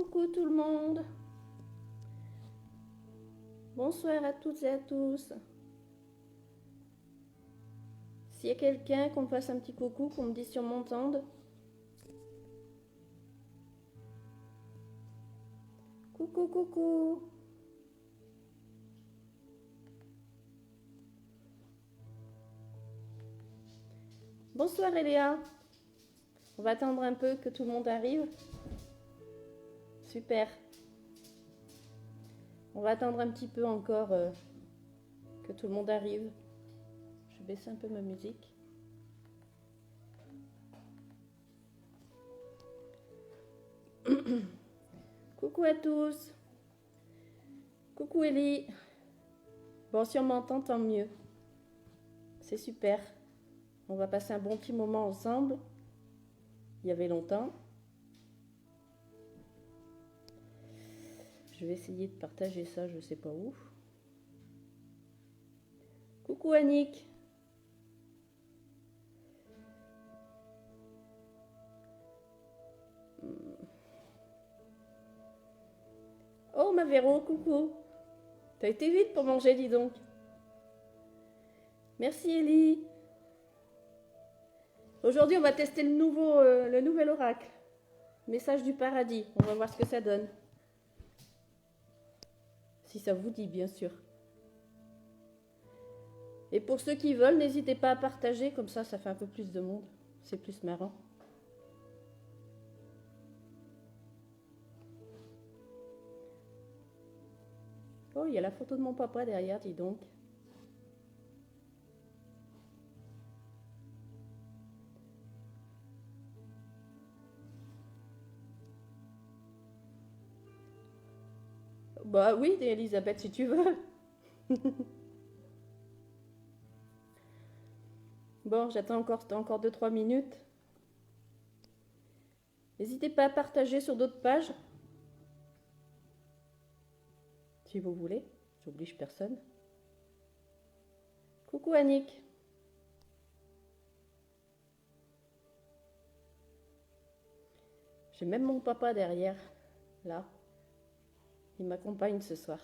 Coucou tout le monde. Bonsoir à toutes et à tous. S'il y a quelqu'un, qu'on me fasse un petit coucou, qu'on me dise si on m'entende. Coucou, coucou. Bonsoir Eléa. On va attendre un peu que tout le monde arrive. Super. On va attendre un petit peu encore que tout le monde arrive. Je vais baisser un peu ma musique. Coucou à tous. Coucou Elie. Bon, si on m'entend, tant mieux. C'est super. On va passer un bon petit moment ensemble. Il y avait longtemps. Je vais essayer de partager ça, je sais pas où. Coucou Annick. Oh ma Véro, coucou. T'as été vite pour manger, dis donc. Merci Ellie. Aujourd'hui, on va tester le nouvel oracle. Message du paradis. On va voir ce que ça donne. Si ça vous dit, bien sûr. Et pour ceux qui veulent, n'hésitez pas à partager, comme ça fait un peu plus de monde. C'est plus marrant. Oh, il y a la photo de mon papa derrière, dis donc. Bah oui, Elisabeth, si tu veux. Bon, j'attends encore 2-3 minutes. N'hésitez pas à partager sur d'autres pages. Si vous voulez, j'oblige personne. Coucou Annick. J'ai même mon papa derrière, là. Il m'accompagne ce soir.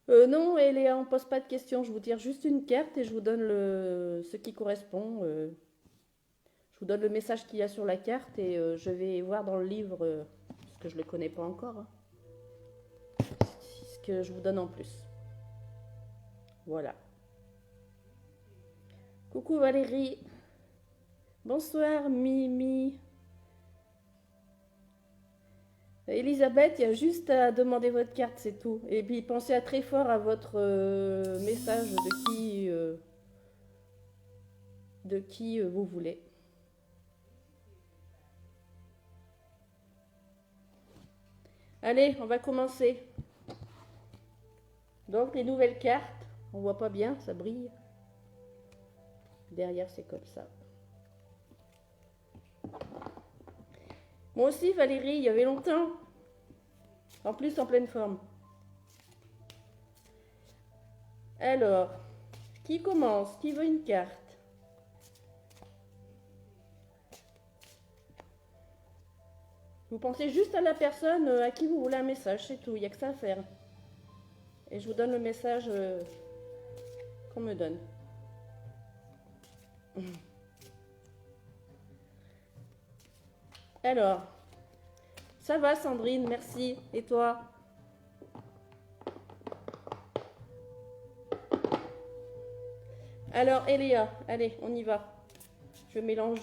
Non, Léa, on pose pas de questions. Je vous tire juste une carte et je vous donne ce qui correspond. Je vous donne le message qu'il y a sur la carte et je vais voir dans le livre, parce que je ne le connais pas encore, hein, ce que je vous donne en plus. Voilà. Coucou Valérie. Bonsoir Mimi. Elisabeth, il y a juste à demander votre carte, c'est tout. Et puis pensez à très fort à votre message de qui vous voulez. Allez, on va commencer. Donc les nouvelles cartes, on voit pas bien, ça brille. Derrière c'est comme ça. Moi aussi Valérie, il y avait longtemps. En plus en pleine forme. Alors, qui commence? Qui veut une carte? Vous pensez juste à la personne à qui vous voulez un message, c'est tout, il n'y a que ça à faire. Et je vous donne le message qu'on me donne. Alors, ça va Sandrine, merci. Et toi? Alors, Eléa, allez, on y va. Je mélange.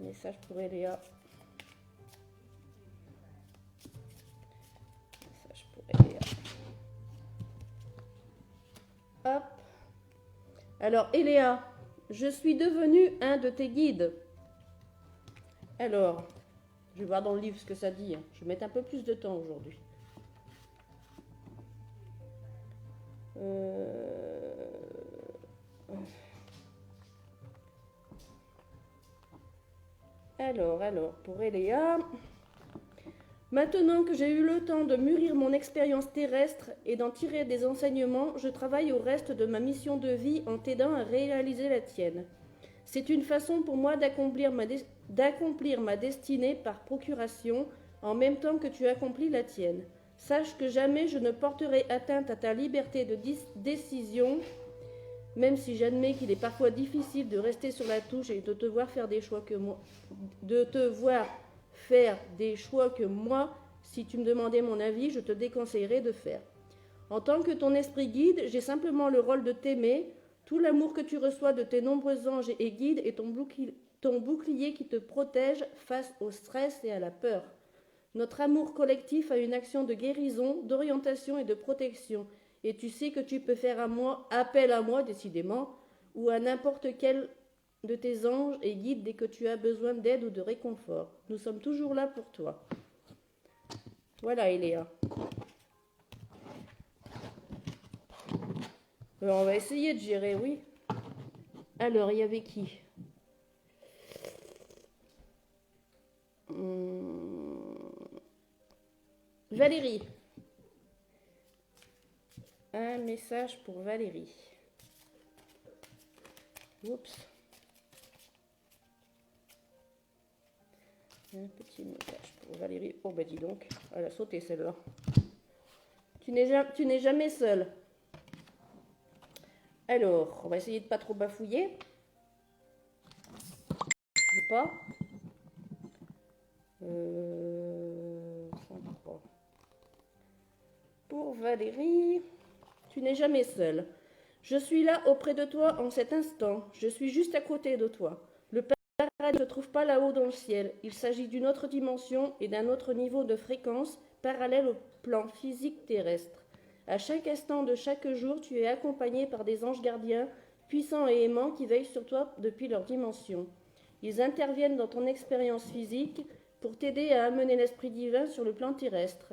Message pour Eléa. Message pour Eléa. Hop. Alors, Eléa, je suis devenue un de tes guides. Alors, je vais voir dans le livre ce que ça dit. Je vais mettre un peu plus de temps aujourd'hui. Alors, pour Eléa, Maintenant que j'ai eu le temps de mûrir mon expérience terrestre et d'en tirer des enseignements, je travaille au reste de ma mission de vie en t'aidant à réaliser la tienne. C'est une façon pour moi d'accomplir ma destinée par procuration, en même temps que tu accomplis la tienne. Sache que jamais je ne porterai atteinte à ta liberté de décision, même si j'admets qu'il est parfois difficile de rester sur la touche et de te voir faire des choix que moi, si tu me demandais mon avis, je te déconseillerais de faire. En tant que ton esprit guide, j'ai simplement le rôle de t'aimer. Tout l'amour que tu reçois de tes nombreux anges et guides est ton bouclier qui te protège face au stress et à la peur. Notre amour collectif a une action de guérison, d'orientation et de protection. Et tu sais que tu peux faire appel à moi, décidément, ou à n'importe quel de tes anges et guides dès que tu as besoin d'aide ou de réconfort. Nous sommes toujours là pour toi. Voilà, Eléa. Alors, on va essayer de gérer, oui. Alors, il y avait qui? Valérie. Un message pour Valérie. Oups. Un petit message pour Valérie. Oh, bah dis donc, elle a sauté celle-là. Tu n'es jamais seule. Alors, on va essayer de pas trop bafouiller. Pas. 103. Pour Valérie, tu n'es jamais seule. Je suis là auprès de toi en cet instant. Je suis juste à côté de toi. Le paradis ne se trouve pas là-haut dans le ciel. Il s'agit d'une autre dimension et d'un autre niveau de fréquence parallèle au plan physique terrestre. À chaque instant de chaque jour, tu es accompagné par des anges gardiens, puissants et aimants qui veillent sur toi depuis leur dimension. Ils interviennent dans ton expérience physique pour t'aider à amener l'esprit divin sur le plan terrestre.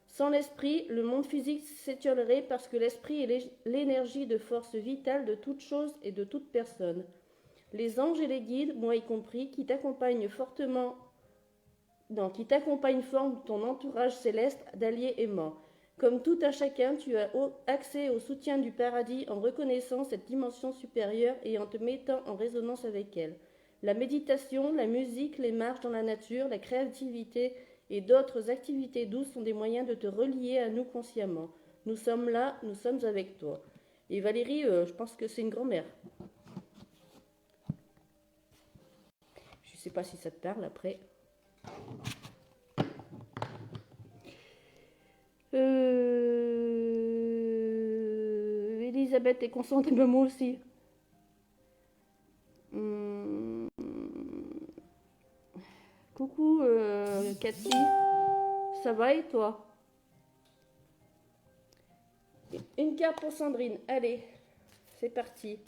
Sans l'esprit, le monde physique s'étiolerait parce que l'esprit est l'énergie de force vitale de toute chose et de toute personne. Les anges et les guides, moi y compris, qui t'accompagnent forment ton entourage céleste d'alliés aimants. Comme tout un chacun, tu as accès au soutien du paradis en reconnaissant cette dimension supérieure et en te mettant en résonance avec elle. La méditation, la musique, les marches dans la nature, la créativité et d'autres activités douces sont des moyens de te relier à nous consciemment. Nous sommes là, nous sommes avec toi. Et Valérie, je pense que c'est une grand-mère. Je ne sais pas si ça te parle après. Elisabeth est consciente, mais moi aussi. Coucou Cathy, ça va et toi? Une carte pour Sandrine, allez, c'est parti.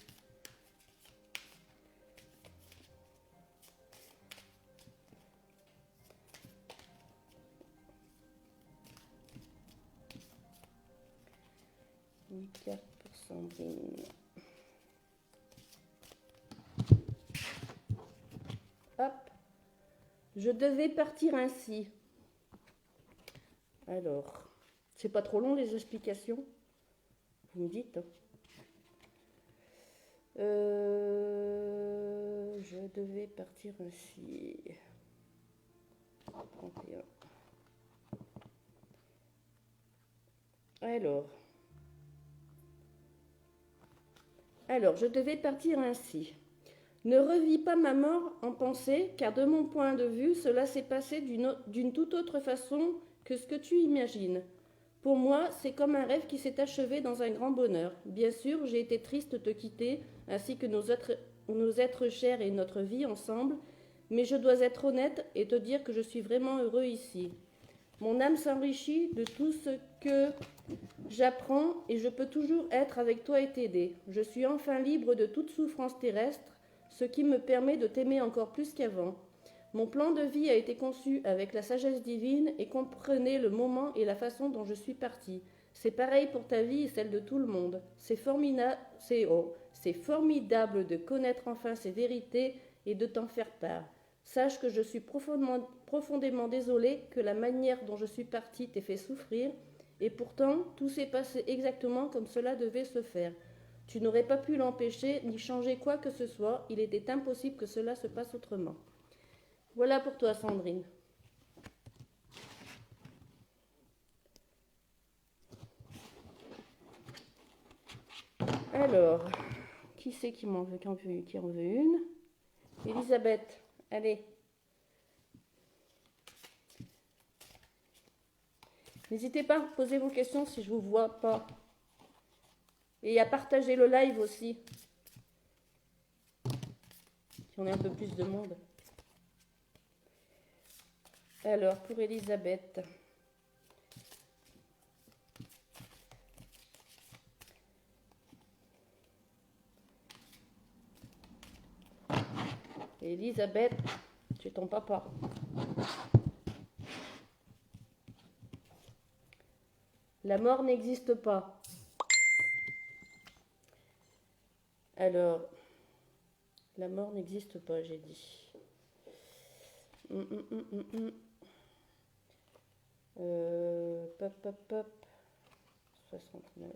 Une carte pour Sandrine. Hop. Je devais partir ainsi. Alors, c'est pas trop long les explications? Vous me dites. Je devais partir ainsi. 31. Alors, je devais partir ainsi. Ne revis pas ma mort en pensée, car de mon point de vue, cela s'est passé d'une toute autre façon que ce que tu imagines. Pour moi, c'est comme un rêve qui s'est achevé dans un grand bonheur. Bien sûr, j'ai été triste de te quitter, ainsi que nos êtres chers et notre vie ensemble, mais je dois être honnête et te dire que je suis vraiment heureux ici. Mon âme s'enrichit de tout ce que j'apprends et je peux toujours être avec toi et t'aider. Je suis enfin libre de toute souffrance terrestre, ce qui me permet de t'aimer encore plus qu'avant. Mon plan de vie a été conçu avec la sagesse divine et comprenez le moment et la façon dont je suis partie. C'est pareil pour ta vie et celle de tout le monde. C'est formidable de connaître enfin ces vérités et de t'en faire part. Sache que je suis profondément désolée que la manière dont je suis partie t'ait fait souffrir, et pourtant tout s'est passé exactement comme cela devait se faire. Tu n'aurais pas pu l'empêcher ni changer quoi que ce soit, il était impossible que cela se passe autrement. Voilà pour toi, Sandrine. Alors, qui c'est qui en veut une? Elisabeth, allez. N'hésitez pas à poser vos questions si je ne vous vois pas. Et à partager le live aussi. Si on est un peu plus de monde. Alors, pour Elisabeth. Elisabeth, tu es ton papa. La mort n'existe pas. Alors, la mort n'existe pas, j'ai dit. Pop. 69.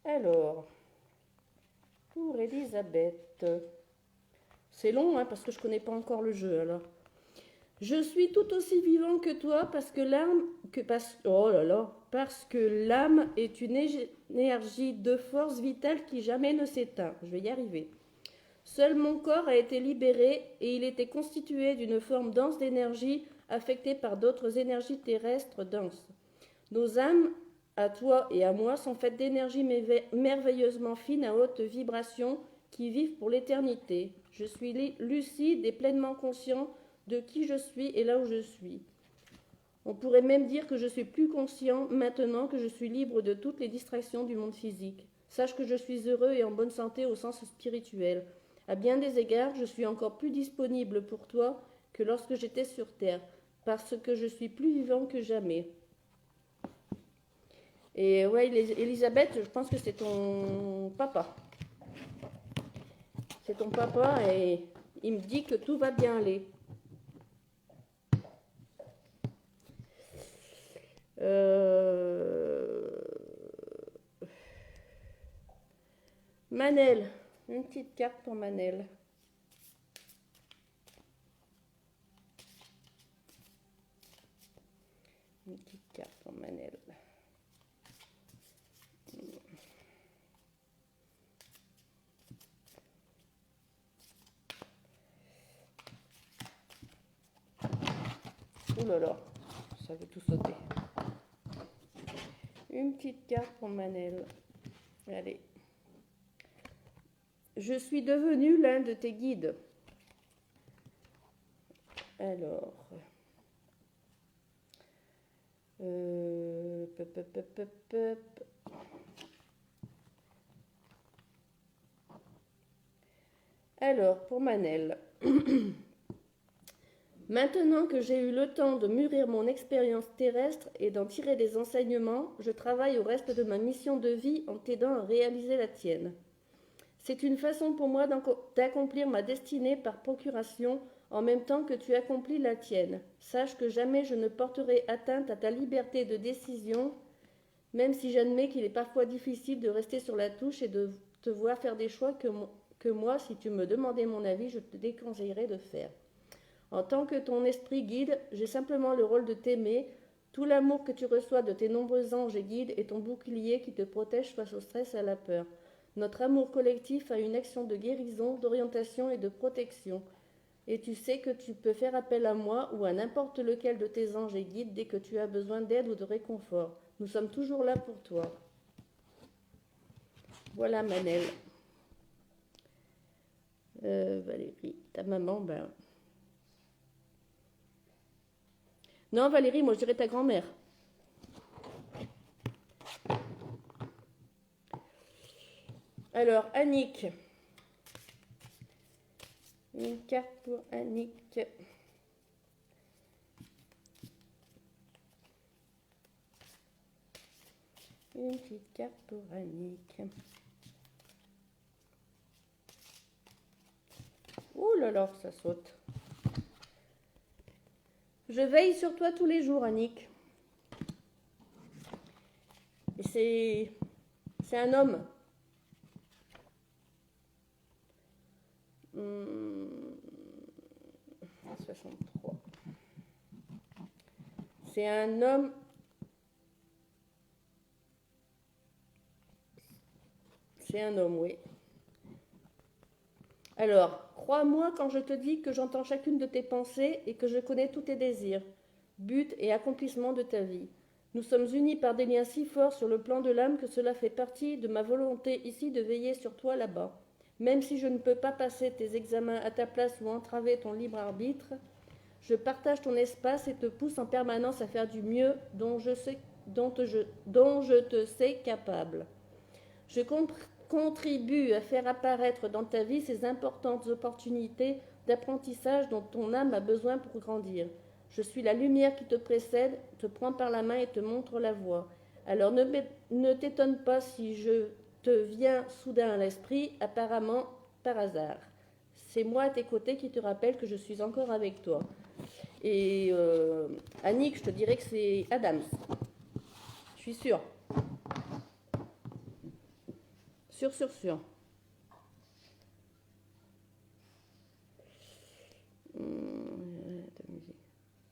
Alors, pour Elisabeth. C'est long, hein, parce que je ne connais pas encore le jeu, alors. Je suis tout aussi vivant que toi parce que l'âme est une énergie de force vitale qui jamais ne s'éteint. Je vais y arriver. Seul mon corps a été libéré et il était constitué d'une forme dense d'énergie affectée par d'autres énergies terrestres denses. Nos âmes, à toi et à moi, sont faites d'énergies merveilleusement fines à haute vibration qui vivent pour l'éternité. Je suis lucide et pleinement conscient de qui je suis et là où je suis. On pourrait même dire que je suis plus conscient maintenant que je suis libre de toutes les distractions du monde physique. Sache que je suis heureux et en bonne santé au sens spirituel. À bien des égards, je suis encore plus disponible pour toi que lorsque j'étais sur Terre, parce que je suis plus vivant que jamais. Et ouais, Elisabeth, je pense que c'est ton papa. C'est ton papa et il me dit que tout va bien aller. Manel, une petite carte pour Manel. Une petite carte pour Manel. Ouh là là, ça veut tout sauter. Une petite carte pour Manel. Allez. Je suis devenu l'un de tes guides. Alors. Alors, pour Manel. Maintenant que j'ai eu le temps de mûrir mon expérience terrestre et d'en tirer des enseignements, je travaille au reste de ma mission de vie en t'aidant à réaliser la tienne. C'est une façon pour moi d'accomplir ma destinée par procuration en même temps que tu accomplis la tienne. Sache que jamais je ne porterai atteinte à ta liberté de décision, même si j'admets qu'il est parfois difficile de rester sur la touche et de te voir faire des choix que moi, si tu me demandais mon avis, je te déconseillerais de faire. En tant que ton esprit guide, j'ai simplement le rôle de t'aimer. Tout l'amour que tu reçois de tes nombreux anges et guides est ton bouclier qui te protège face au stress et à la peur. Notre amour collectif a une action de guérison, d'orientation et de protection. Et tu sais que tu peux faire appel à moi ou à n'importe lequel de tes anges et guides dès que tu as besoin d'aide ou de réconfort. Nous sommes toujours là pour toi. Voilà, Manel. Valérie, ta maman, ben... Non, Valérie, moi je dirais ta grand-mère. Alors, Annick. Une carte pour Annick. Une petite carte pour Annick. Ouh, Ouh là là, ça saute. Je veille sur toi tous les jours, Annick. Et c'est un homme. 63. C'est un homme. C'est un homme, oui. Alors, crois-moi quand je te dis que j'entends chacune de tes pensées et que je connais tous tes désirs, buts et accomplissements de ta vie. Nous sommes unis par des liens si forts sur le plan de l'âme que cela fait partie de ma volonté ici de veiller sur toi là-bas. Même si je ne peux pas passer tes examens à ta place ou entraver ton libre arbitre, je partage ton espace et te pousse en permanence à faire du mieux dont je te sais capable. Je contribue à faire apparaître dans ta vie ces importantes opportunités d'apprentissage dont ton âme a besoin pour grandir. Je suis la lumière qui te précède, te prend par la main et te montre la voie. Alors ne t'étonne pas si je te viens soudain à l'esprit, apparemment par hasard. C'est moi à tes côtés qui te rappelle que je suis encore avec toi. Et Annick, je te dirais que c'est Adams. Je suis sûre. Sûr.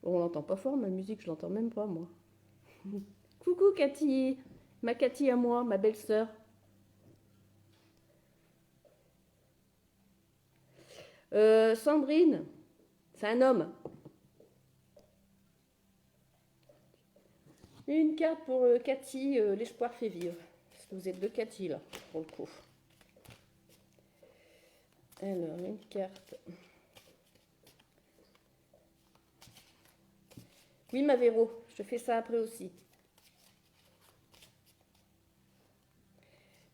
On l'entend pas fort, ma musique, je l'entends même pas, moi. Coucou Cathy, ma Cathy à moi, ma belle-sœur. Sandrine, c'est un homme. Une carte pour Cathy, l'espoir fait vivre. Parce que vous êtes deux Cathy, là, pour le coup. Alors, une carte. Oui, ma Véro, je te fais ça après aussi.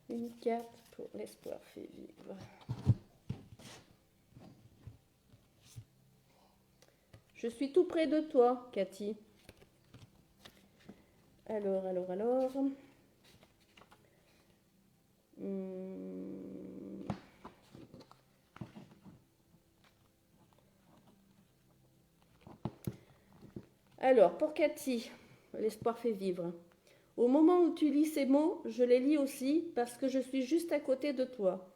Une carte pour l'espoir fait vivre. Je suis tout près de toi, Cathy. Alors. Alors, pour Cathy, l'espoir fait vivre. Au moment où tu lis ces mots, je les lis aussi parce que je suis juste à côté de toi.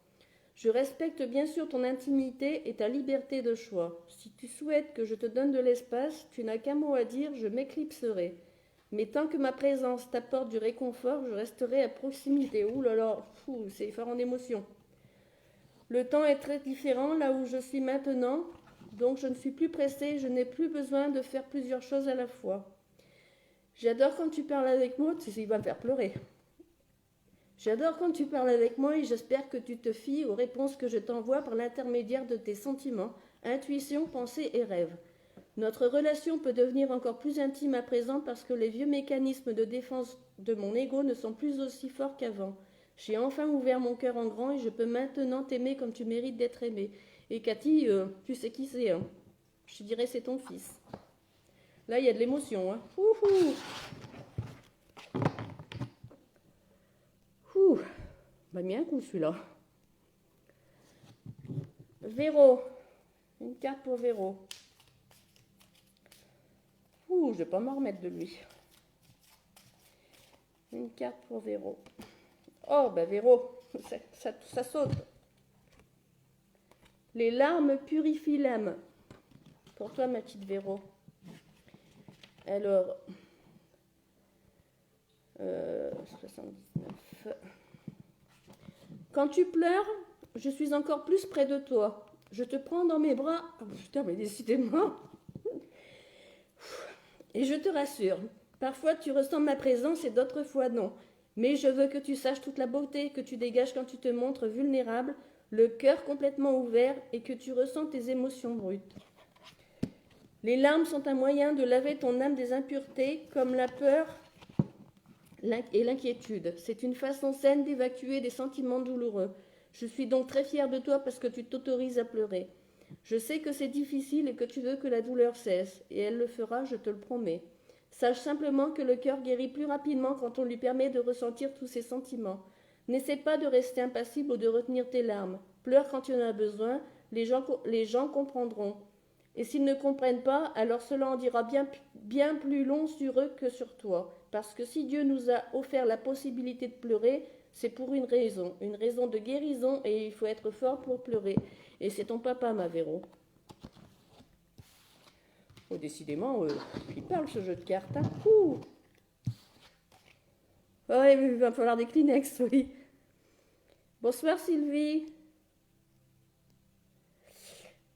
Je respecte bien sûr ton intimité et ta liberté de choix. Si tu souhaites que je te donne de l'espace, tu n'as qu'un mot à dire, je m'éclipserai. Mais tant que ma présence t'apporte du réconfort, je resterai à proximité. Ouh là là, c'est fort en émotion. Le temps est très différent là où je suis maintenant, donc je ne suis plus pressée, je n'ai plus besoin de faire plusieurs choses à la fois. J'adore quand tu parles avec moi, il va me faire pleurer. J'adore quand tu parles avec moi et j'espère que tu te fies aux réponses que je t'envoie par l'intermédiaire de tes sentiments, intuitions, pensées et rêves. Notre relation peut devenir encore plus intime à présent parce que les vieux mécanismes de défense de mon ego ne sont plus aussi forts qu'avant. J'ai enfin ouvert mon cœur en grand et je peux maintenant t'aimer comme tu mérites d'être aimé. Et Cathy, tu sais qui c'est, hein? Je dirais c'est ton fils. Là, il y a de l'émotion, hein. Bah, bien un coup celui-là. Véro. Une carte pour Véro. Je vais pas m'en remettre de lui. Une carte pour Véro. Oh, bah Véro, ça saute. Les larmes purifient l'âme. Pour toi, ma petite Véro. Alors, 79. Quand tu pleures, je suis encore plus près de toi. Je te prends dans mes bras. Oh, putain, mais décidément. Et je te rassure, parfois tu ressens ma présence et d'autres fois non. Mais je veux que tu saches toute la beauté que tu dégages quand tu te montres vulnérable, le cœur complètement ouvert et que tu ressens tes émotions brutes. Les larmes sont un moyen de laver ton âme des impuretés, comme la peur et l'inquiétude. C'est une façon saine d'évacuer des sentiments douloureux. Je suis donc très fière de toi parce que tu t'autorises à pleurer. Je sais que c'est difficile et que tu veux que la douleur cesse, et elle le fera, je te le promets. Sache simplement que le cœur guérit plus rapidement quand on lui permet de ressentir tous ses sentiments. N'essaie pas de rester impassible ou de retenir tes larmes. Pleure quand tu en as besoin, les gens comprendront. Et s'ils ne comprennent pas, alors cela en dira bien plus long sur eux que sur toi. Parce que si Dieu nous a offert la possibilité de pleurer, c'est pour une raison de guérison, et il faut être fort pour pleurer. Et c'est ton papa, ma Véro. Oh, décidément, il parle ce jeu de cartes. Hein. Ouais, il va falloir des Kleenex, oui. Bonsoir Sylvie.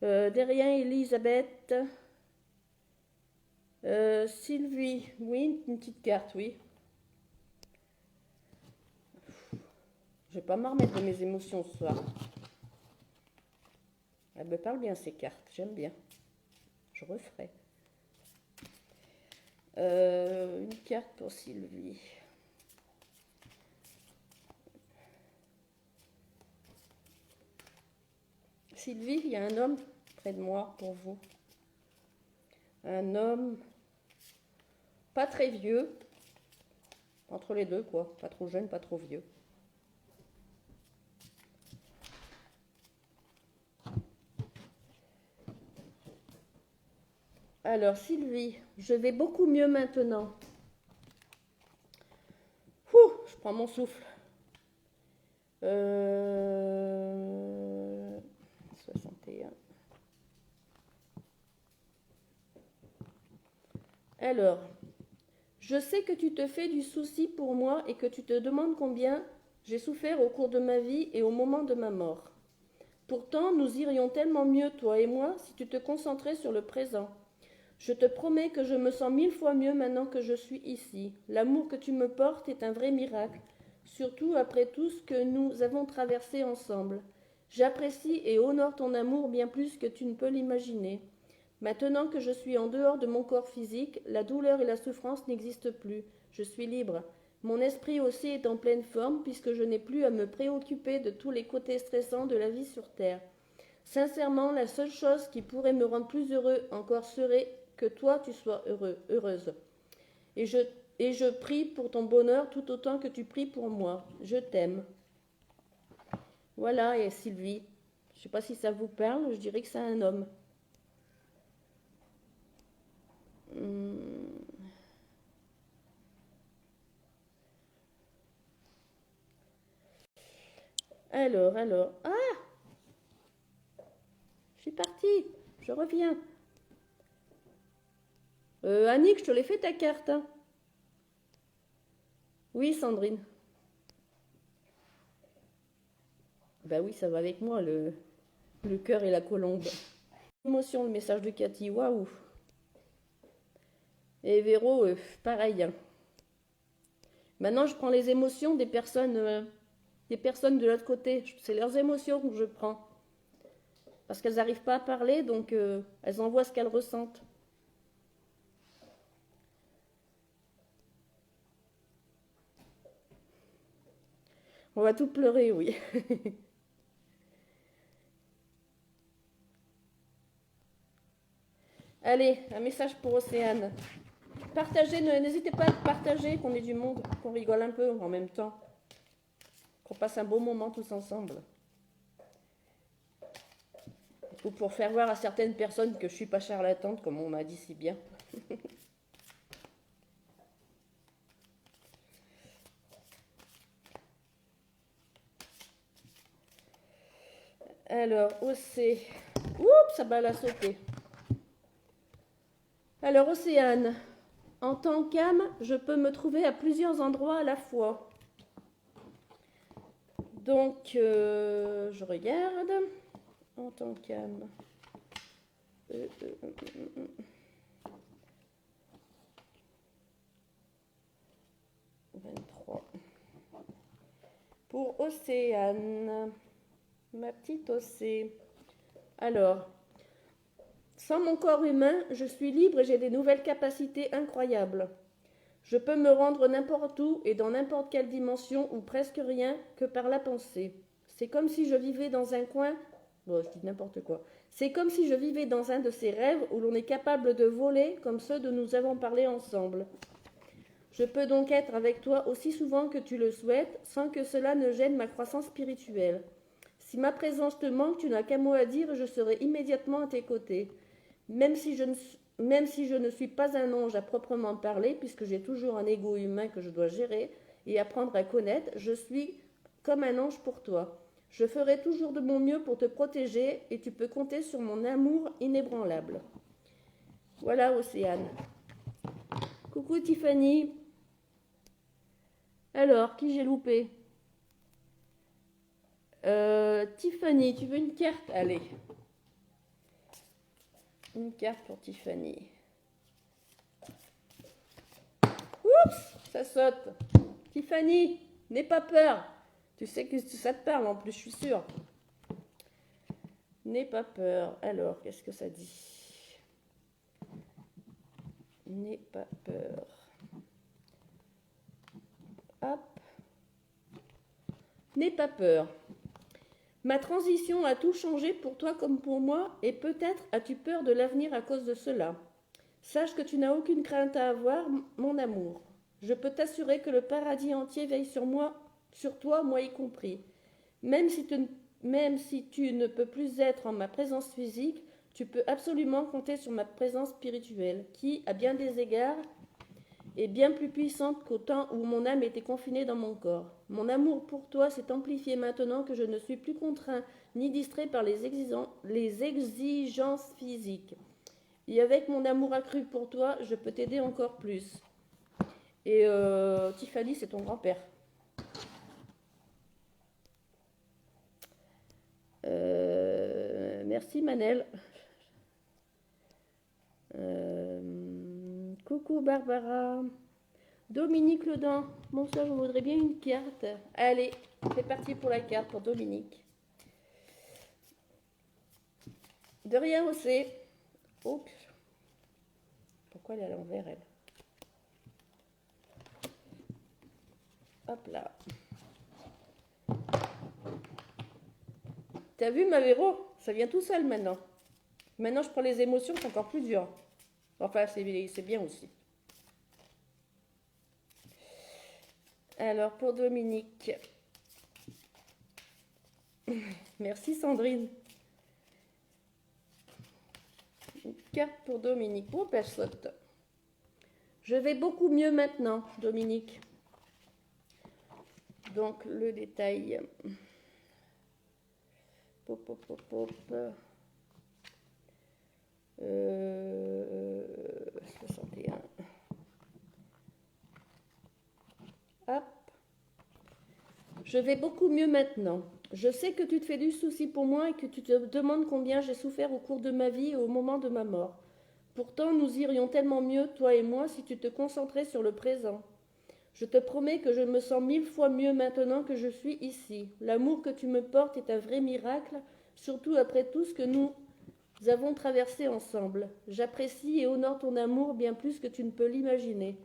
Derrière Elisabeth. Sylvie, oui, une petite carte, oui. Je vais pas m'en remettre de mes émotions ce soir. Elle me parle bien ces cartes, j'aime bien. Je referai. Une carte pour Sylvie. Sylvie, il y a un homme près de moi pour vous. Un homme pas très vieux, entre les deux quoi, pas trop jeune, pas trop vieux. Alors Sylvie, je vais beaucoup mieux maintenant. Je prends mon souffle. 61. Alors, je sais que tu te fais du souci pour moi et que tu te demandes combien j'ai souffert au cours de ma vie et au moment de ma mort. Pourtant, nous irions tellement mieux, toi et moi, si tu te concentrais sur le présent. Je te promets que je me sens 1000 fois mieux maintenant que je suis ici. L'amour que tu me portes est un vrai miracle, surtout après tout ce que nous avons traversé ensemble. J'apprécie et honore ton amour bien plus que tu ne peux l'imaginer. Maintenant que je suis en dehors de mon corps physique, la douleur et la souffrance n'existent plus. Je suis libre. Mon esprit aussi est en pleine forme puisque je n'ai plus à me préoccuper de tous les côtés stressants de la vie sur Terre. Sincèrement, la seule chose qui pourrait me rendre plus heureux encore serait que toi tu sois heureuse. Et je prie pour ton bonheur tout autant que tu pries pour moi. Je t'aime. Voilà, et Sylvie, je ne sais pas si ça vous parle, je dirais que c'est un homme. Alors. Ah, je suis partie. Je reviens. Annick, je te l'ai fait ta carte. Hein. Oui, Sandrine. Bah oui, ça va avec moi, le cœur et la colombe. Émotion, le message de Cathy. Waouh. Et Véro, pareil. Hein. Maintenant, je prends les émotions des personnes de l'autre côté. C'est leurs émotions que je prends. Parce qu'elles n'arrivent pas à parler, donc elles envoient ce qu'elles ressentent. On va tout pleurer, oui. Allez, un message pour Océane. Partagez, n'hésitez pas à partager, qu'on ait du monde, qu'on rigole un peu en même temps. Qu'on passe un beau moment tous ensemble. Ou pour faire voir à certaines personnes que je ne suis pas charlatante, comme on m'a dit si bien. Alors, Océ. Oups, ça va la sauter. Alors, Océane. En tant qu'âme, je peux me trouver à plusieurs endroits à la fois. Donc, je regarde. En tant qu'âme. 23. Pour Océane. Ma petite Océ. Alors, sans mon corps humain, je suis libre et j'ai des nouvelles capacités incroyables. Je peux me rendre n'importe où et dans n'importe quelle dimension ou presque rien que par la pensée. C'est comme si je vivais dans un coin... Bon, je dis n'importe quoi. C'est comme si je vivais dans un de ces rêves où l'on est capable de voler comme ceux dont nous avons parlé ensemble. Je peux donc être avec toi aussi souvent que tu le souhaites sans que cela ne gêne ma croissance spirituelle. Si ma présence te manque, tu n'as qu'un mot à dire et je serai immédiatement à tes côtés. Même si je ne suis pas un ange à proprement parler, puisque j'ai toujours un ego humain que je dois gérer et apprendre à connaître, je suis comme un ange pour toi. Je ferai toujours de mon mieux pour te protéger et tu peux compter sur mon amour inébranlable. Voilà, Océane. Coucou Tiffany. Alors, qui j'ai loupé? Tiffany, tu veux une carte? Allez. Une carte pour Tiffany. Oups, ça saute. Tiffany, n'aie pas peur. Tu sais que ça te parle en plus, je suis sûre. N'aie pas peur. Alors, qu'est-ce que ça dit? N'aie pas peur. Hop. N'aie pas peur. Ma transition a tout changé pour toi comme pour moi, et peut-être as-tu peur de l'avenir à cause de cela. Sache que tu n'as aucune crainte à avoir, mon amour. Je peux t'assurer que le paradis entier veille sur moi, sur toi, moi y compris. Même si tu ne peux plus être en ma présence physique, tu peux absolument compter sur ma présence spirituelle, qui, à bien des égards, est bien plus puissante qu'au temps où mon âme était confinée dans mon corps. Mon amour pour toi s'est amplifié maintenant que je ne suis plus contraint ni distrait par les exigences physiques. Et avec mon amour accru pour toi, je peux t'aider encore plus. Et Tiffany, c'est ton grand-père. Merci Manel. Coucou Barbara. Dominique Ledin. Bonsoir, je voudrais bien une carte. Allez, c'est parti pour la carte pour Dominique. De rien aussi. Oups. Pourquoi elle est à l'envers, elle? Hop là. T'as vu ma Véro? Ça vient tout seul maintenant. Maintenant, je prends les émotions, c'est encore plus dur. Enfin, c'est bien aussi. Alors, pour Dominique. Merci Sandrine. Une carte pour Dominique. Oh, elle saute. Je vais beaucoup mieux maintenant, Dominique. Donc, le détail. Pop, pop, pop, pop. 61. Hop. Je vais beaucoup mieux maintenant. Je sais que tu te fais du souci pour moi et que tu te demandes combien j'ai souffert au cours de ma vie et au moment de ma mort. Pourtant, nous irions tellement mieux, toi et moi, si tu te concentrais sur le présent. Je te promets que je me sens 1000 fois mieux maintenant que je suis ici. L'amour que tu me portes est un vrai miracle, surtout après tout ce que nous avons traversé ensemble. J'apprécie et honore ton amour bien plus que tu ne peux l'imaginer.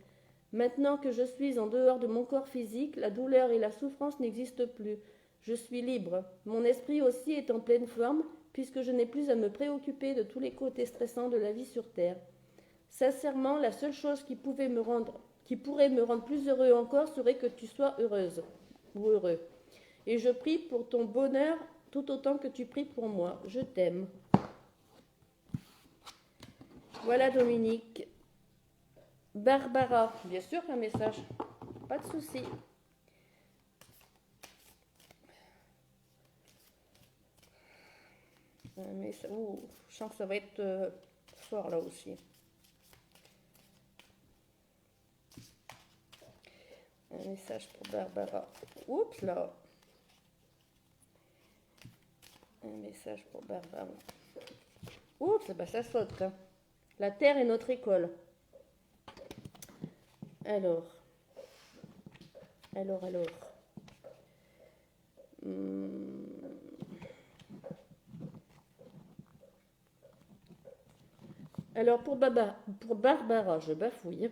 Maintenant que je suis en dehors de mon corps physique, la douleur et la souffrance n'existent plus. Je suis libre. Mon esprit aussi est en pleine forme, puisque je n'ai plus à me préoccuper de tous les côtés stressants de la vie sur Terre. Sincèrement, la seule chose qui pourrait me rendre plus heureux encore serait que tu sois heureuse ou heureux. Et je prie pour ton bonheur tout autant que tu pries pour moi. Je t'aime. Voilà Dominique. Barbara, bien sûr qu'un message, pas de souci. Je sens que ça va être fort là aussi. Un message pour Barbara. Oups là. Un message pour Barbara. Oups, bah ça saute. Hein. La Terre est notre école. Alors. Alors pour Barbara, je bafouille.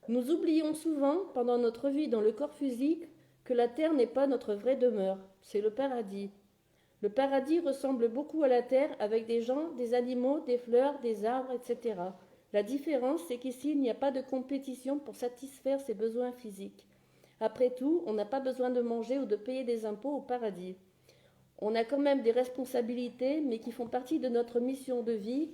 Nous oublions souvent, pendant notre vie dans le corps physique, que la Terre n'est pas notre vraie demeure, c'est le paradis. Le paradis ressemble beaucoup à la Terre avec des gens, des animaux, des fleurs, des arbres, etc. La différence, c'est qu'ici, il n'y a pas de compétition pour satisfaire ses besoins physiques. Après tout, on n'a pas besoin de manger ou de payer des impôts au paradis. On a quand même des responsabilités, mais qui font partie de notre mission de vie.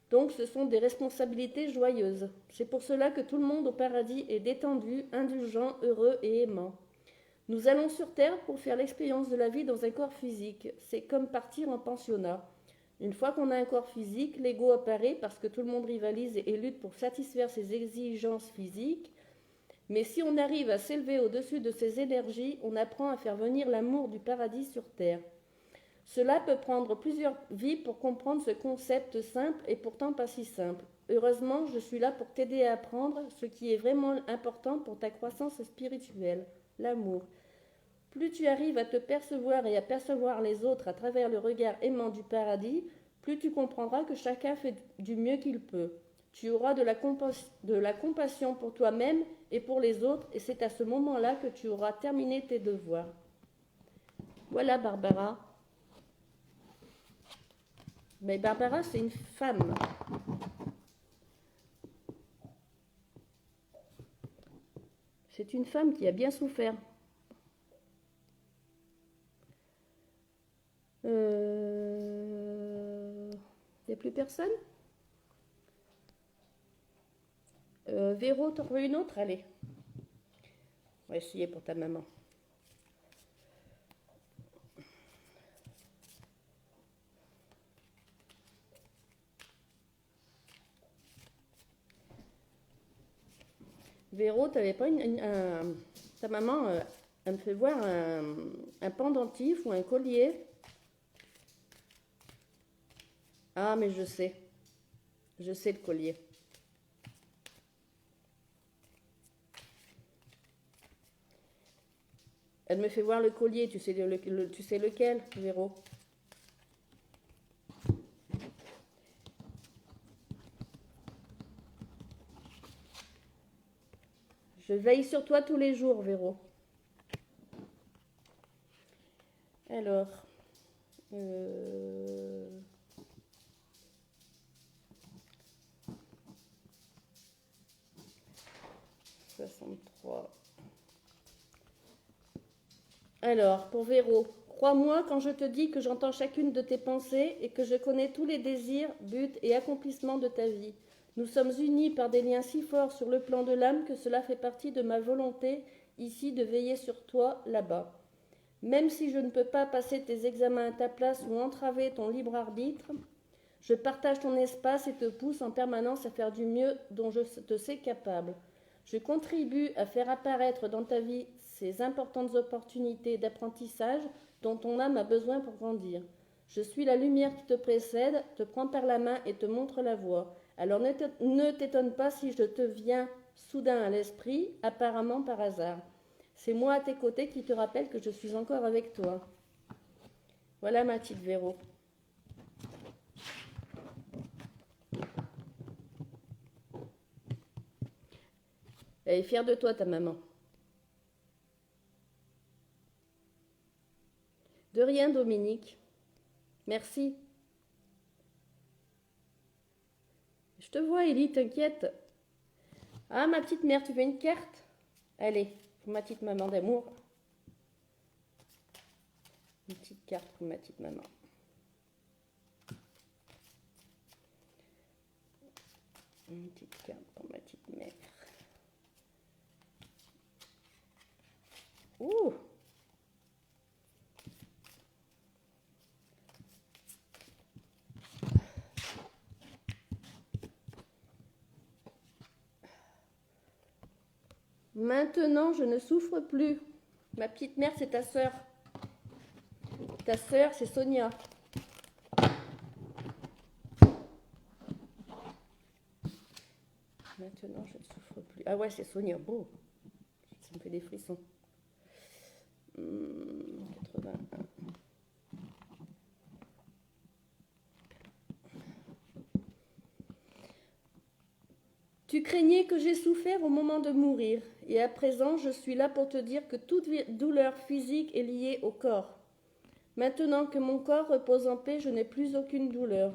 Donc ce sont des responsabilités joyeuses. C'est pour cela que tout le monde au paradis est détendu, indulgent, heureux et aimant. Nous allons sur Terre pour faire l'expérience de la vie dans un corps physique. C'est comme partir en pensionnat. Une fois qu'on a un corps physique, l'ego apparaît parce que tout le monde rivalise et lutte pour satisfaire ses exigences physiques. Mais si on arrive à s'élever au-dessus de ces énergies, on apprend à faire venir l'amour du paradis sur Terre. Cela peut prendre plusieurs vies pour comprendre ce concept simple et pourtant pas si simple. Heureusement, je suis là pour t'aider à apprendre ce qui est vraiment important pour ta croissance spirituelle, l'amour. Plus tu arrives à te percevoir et à percevoir les autres à travers le regard aimant du paradis, plus tu comprendras que chacun fait du mieux qu'il peut. Tu auras de la compassion pour toi-même et pour les autres, et c'est à ce moment-là que tu auras terminé tes devoirs. Voilà, Barbara. Mais Barbara, c'est une femme. C'est une femme qui a bien souffert. Il n'y a plus personne? Véro, t'en veux une autre? Allez. On va essayer pour ta maman. Véro, t'avais pas ta maman, elle me fait voir un pendentif ou un collier. Ah, mais je sais. Je sais le collier. Elle me fait voir le collier. Tu sais, tu sais lequel, Véro? Je veille sur toi tous les jours, Véro. Alors, 63. Alors, pour Véro, crois-moi quand je te dis que j'entends chacune de tes pensées et que je connais tous les désirs, buts et accomplissements de ta vie. Nous sommes unis par des liens si forts sur le plan de l'âme que cela fait partie de ma volonté ici de veiller sur toi là-bas. Même si je ne peux pas passer tes examens à ta place ou entraver ton libre arbitre, je partage ton espace et te pousse en permanence à faire du mieux dont je te sais capable. Je contribue à faire apparaître dans ta vie ces importantes opportunités d'apprentissage dont ton âme a besoin pour grandir. Je suis la lumière qui te précède, te prend par la main et te montre la voie. Alors ne t'étonne pas si je te viens soudain à l'esprit, apparemment par hasard. C'est moi à tes côtés qui te rappelle que je suis encore avec toi. Voilà ma petite Véro. Elle est fière de toi, ta maman. De rien, Dominique. Merci. Je te vois, Élie, t'inquiète. Ah, ma petite mère, tu veux une carte? Allez, pour ma petite maman d'amour. Une petite carte pour ma petite maman. Une petite carte pour ma petite mère. Ouh! Maintenant, je ne souffre plus. Ma petite mère, c'est ta sœur. Ta sœur, c'est Sonia. Maintenant, je ne souffre plus. Ah ouais, c'est Sonia. Beau. Ça me fait des frissons. 81. Tu craignais que j'ai souffert au moment de mourir, et à présent je suis là pour te dire que toute douleur physique est liée au corps. Maintenant que mon corps repose en paix, je n'ai plus aucune douleur.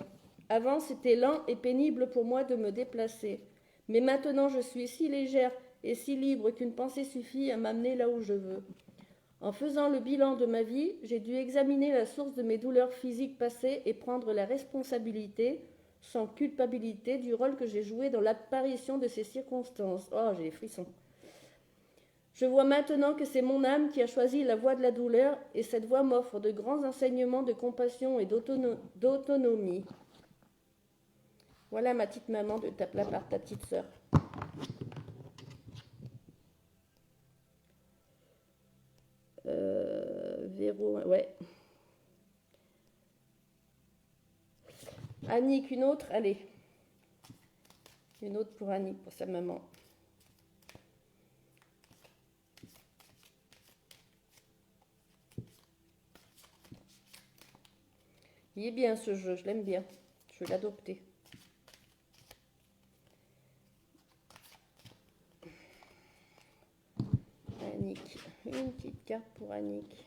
Avant, c'était lent et pénible pour moi de me déplacer. Mais maintenant, je suis si légère et si libre qu'une pensée suffit à m'amener là où je veux. En faisant le bilan de ma vie, j'ai dû examiner la source de mes douleurs physiques passées et prendre la responsabilité, sans culpabilité, du rôle que j'ai joué dans l'apparition de ces circonstances. Oh, j'ai des frissons. Je vois maintenant que c'est mon âme qui a choisi la voie de la douleur et cette voie m'offre de grands enseignements de compassion et d'autonomie. Voilà ma petite maman de ta part, ta petite sœur. Véro, ouais. Annick, une autre, allez. Une autre pour Annick, pour sa maman. Il est bien ce jeu, je l'aime bien. Je vais l'adopter. Annick, une petite carte pour Annick.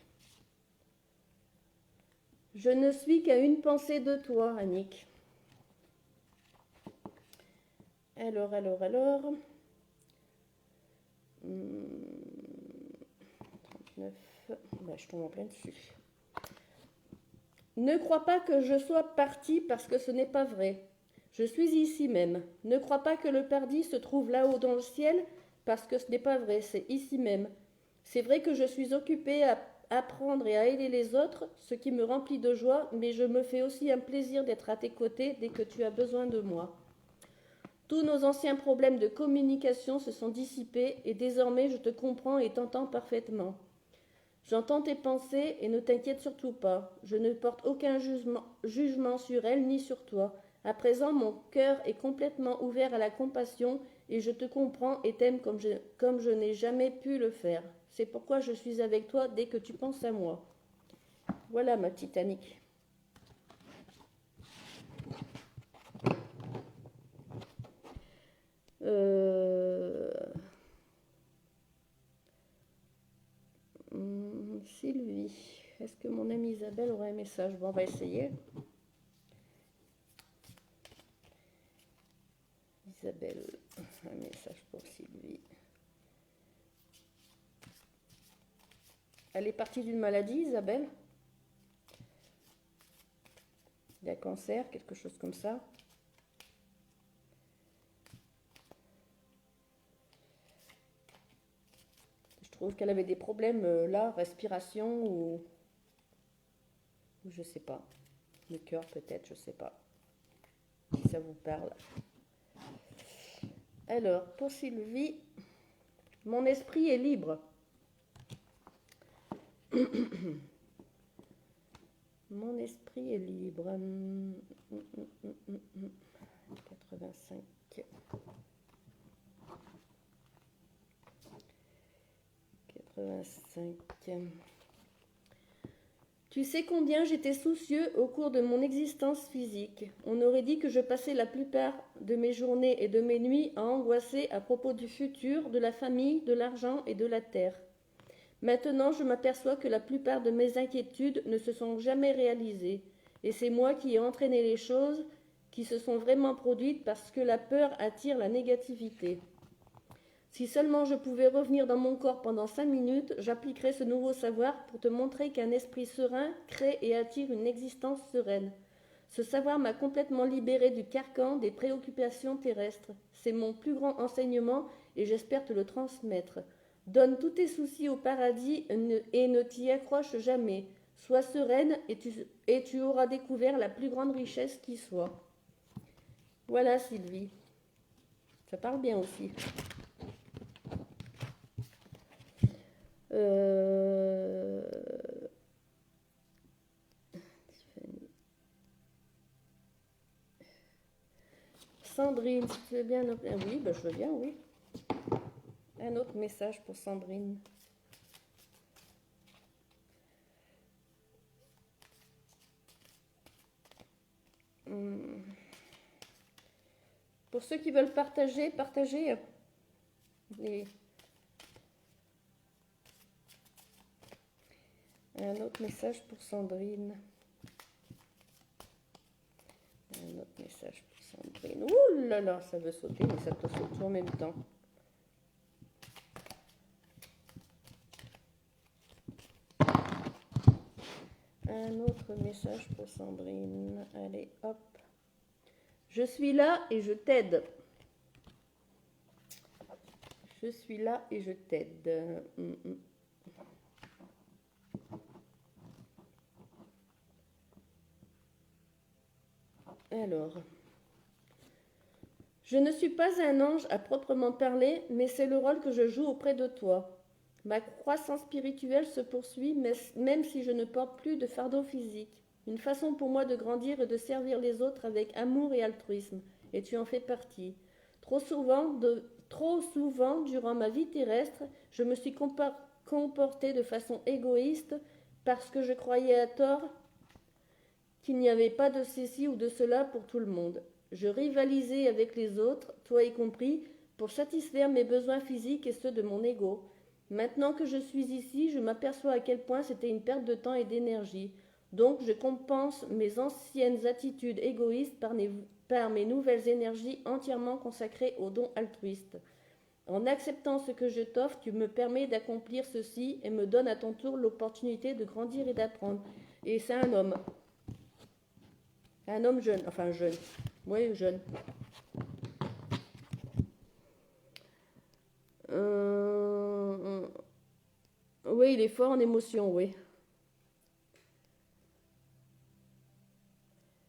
Je ne suis qu'à une pensée de toi, Annick. Alors. 39. Je tombe en plein dessus. Ne crois pas que je sois partie parce que ce n'est pas vrai. Je suis ici même. Ne crois pas que le paradis se trouve là-haut dans le ciel parce que ce n'est pas vrai, c'est ici même. C'est vrai que je suis occupée à apprendre et à aider les autres, ce qui me remplit de joie, mais je me fais aussi un plaisir d'être à tes côtés dès que tu as besoin de moi. Tous nos anciens problèmes de communication se sont dissipés et désormais je te comprends et t'entends parfaitement. J'entends tes pensées et ne t'inquiète surtout pas. Je ne porte aucun jugement sur elles ni sur toi. À présent, mon cœur est complètement ouvert à la compassion et je te comprends et t'aime comme je n'ai jamais pu le faire. C'est pourquoi je suis avec toi dès que tu penses à moi. Voilà ma petite Annick. Sylvie, est-ce que mon amie Isabelle aura un message? Bon, on va essayer. Isabelle, un message pour Sylvie. Elle est partie d'une maladie, Isabelle? D'un cancer, quelque chose comme ça? Je trouve qu'elle avait des problèmes là, respiration ou je sais pas. Le cœur peut-être, je sais pas. Si ça vous parle. Alors, pour Sylvie, mon esprit est libre. Mon esprit est libre. 85. Tu sais combien j'étais soucieux au cours de mon existence physique. On aurait dit que je passais la plupart de mes journées et de mes nuits à angoisser à propos du futur, de la famille, de l'argent et de la terre. Maintenant, je m'aperçois que la plupart de mes inquiétudes ne se sont jamais réalisées, et c'est moi qui ai entraîné les choses qui se sont vraiment produites parce que la peur attire la négativité. Si seulement je pouvais revenir dans mon corps pendant 5 minutes, j'appliquerais ce nouveau savoir pour te montrer qu'un esprit serein crée et attire une existence sereine. Ce savoir m'a complètement libéré du carcan des préoccupations terrestres. C'est mon plus grand enseignement et j'espère te le transmettre. Donne tous tes soucis au paradis et ne t'y accroche jamais. Sois sereine et tu auras découvert la plus grande richesse qui soit. Voilà Sylvie. Ça parle bien aussi. Sandrine, si tu veux bien... Oui, ben je veux bien, oui. Un autre message pour Sandrine. Pour ceux qui veulent partager, partagez les... Un autre message pour Sandrine. Un autre message pour Sandrine. Ouh là là, ça veut sauter, mais ça peut sauter en même temps. un autre message pour Sandrine. Allez, hop. Je suis là et je t'aide. Je suis là et je t'aide. Alors, je ne suis pas un ange à proprement parler, mais c'est le rôle que je joue auprès de toi. Ma croissance spirituelle se poursuit, même si je ne porte plus de fardeau physique. Une façon pour moi de grandir et de servir les autres avec amour et altruisme, et tu en fais partie. Trop souvent, durant ma vie terrestre, je me suis comportée de façon égoïste parce que je croyais à tort qu'il n'y avait pas de ceci ou de cela pour tout le monde. Je rivalisais avec les autres, toi y compris, pour satisfaire mes besoins physiques et ceux de mon ego. Maintenant que je suis ici, je m'aperçois à quel point c'était une perte de temps et d'énergie. Donc je compense mes anciennes attitudes égoïstes par mes nouvelles énergies entièrement consacrées aux dons altruistes. En acceptant ce que je t'offre, tu me permets d'accomplir ceci et me donnes à ton tour l'opportunité de grandir et d'apprendre. Et c'est un homme. Un homme jeune, enfin jeune. Oui, jeune. Oui, il est fort en émotion, oui.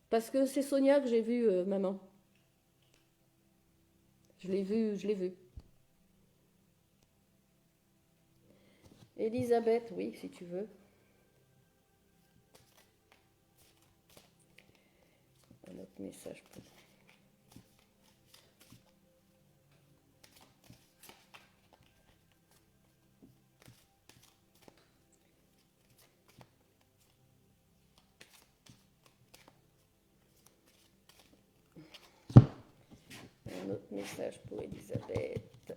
Parce que c'est Sonia que j'ai vue, maman. Je l'ai vue. Elisabeth, oui, si tu veux. Un autre message pour... Un autre message pour Elisabeth.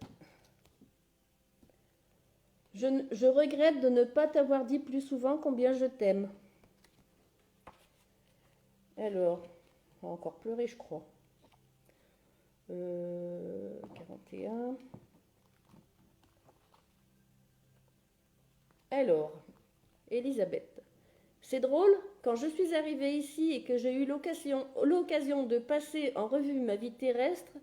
Je regrette de ne pas t'avoir dit plus souvent combien je t'aime. Alors, on va encore pleurer, je crois. 41. Alors, Elisabeth. C'est drôle, quand je suis arrivée ici et que j'ai eu l'occasion de passer en revue ma vie terrestre,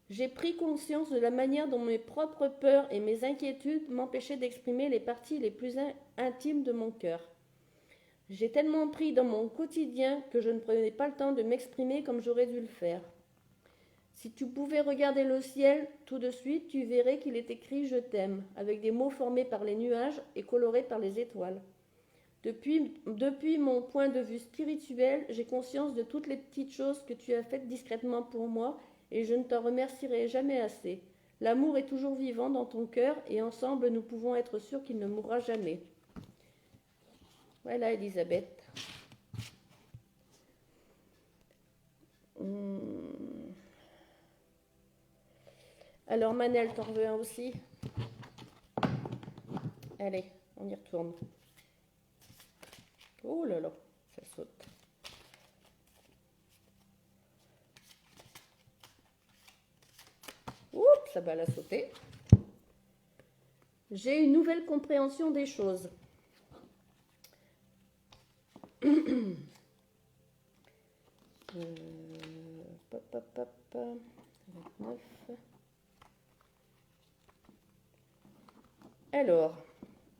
j'ai pris conscience de la manière dont mes propres peurs et mes inquiétudes m'empêchaient d'exprimer les parties les plus intimes de mon cœur. J'ai tellement pris dans mon quotidien que je ne prenais pas le temps de m'exprimer comme j'aurais dû le faire. Si tu pouvais regarder le ciel tout de suite, tu verrais qu'il est écrit « Je t'aime » avec des mots formés par les nuages et colorés par les étoiles. Depuis mon point de vue spirituel, j'ai conscience de toutes les petites choses que tu as faites discrètement pour moi et je ne t'en remercierai jamais assez. L'amour est toujours vivant dans ton cœur et ensemble nous pouvons être sûrs qu'il ne mourra jamais. Voilà, Elisabeth. Alors, Manel, t'en veux un aussi? Allez, on y retourne. Oh là là, ça saute. Oups, ça va la sauter. J'ai une nouvelle compréhension des choses. Hop, 29. Alors,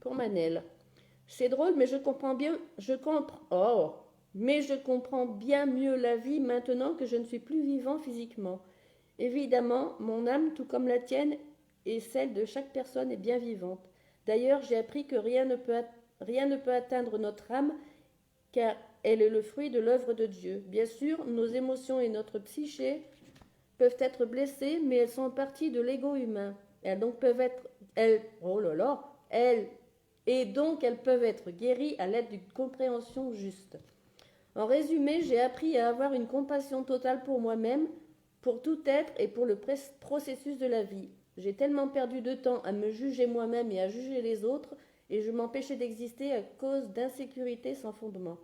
pour Manel, c'est drôle, mais je comprends bien mieux la vie maintenant que je ne suis plus vivant physiquement. Évidemment, mon âme, tout comme la tienne et celle de chaque personne, est bien vivante. D'ailleurs, j'ai appris que rien ne peut atteindre notre âme, car elle est le fruit de l'œuvre de Dieu. Bien sûr, nos émotions et notre psyché peuvent être blessées, mais elles sont partie de l'ego humain. Elles peuvent être guéries à l'aide d'une compréhension juste. En résumé, j'ai appris à avoir une compassion totale pour moi-même, pour tout être et pour le processus de la vie. J'ai tellement perdu de temps à me juger moi-même et à juger les autres, et je m'empêchais d'exister à cause d'insécurité sans fondement.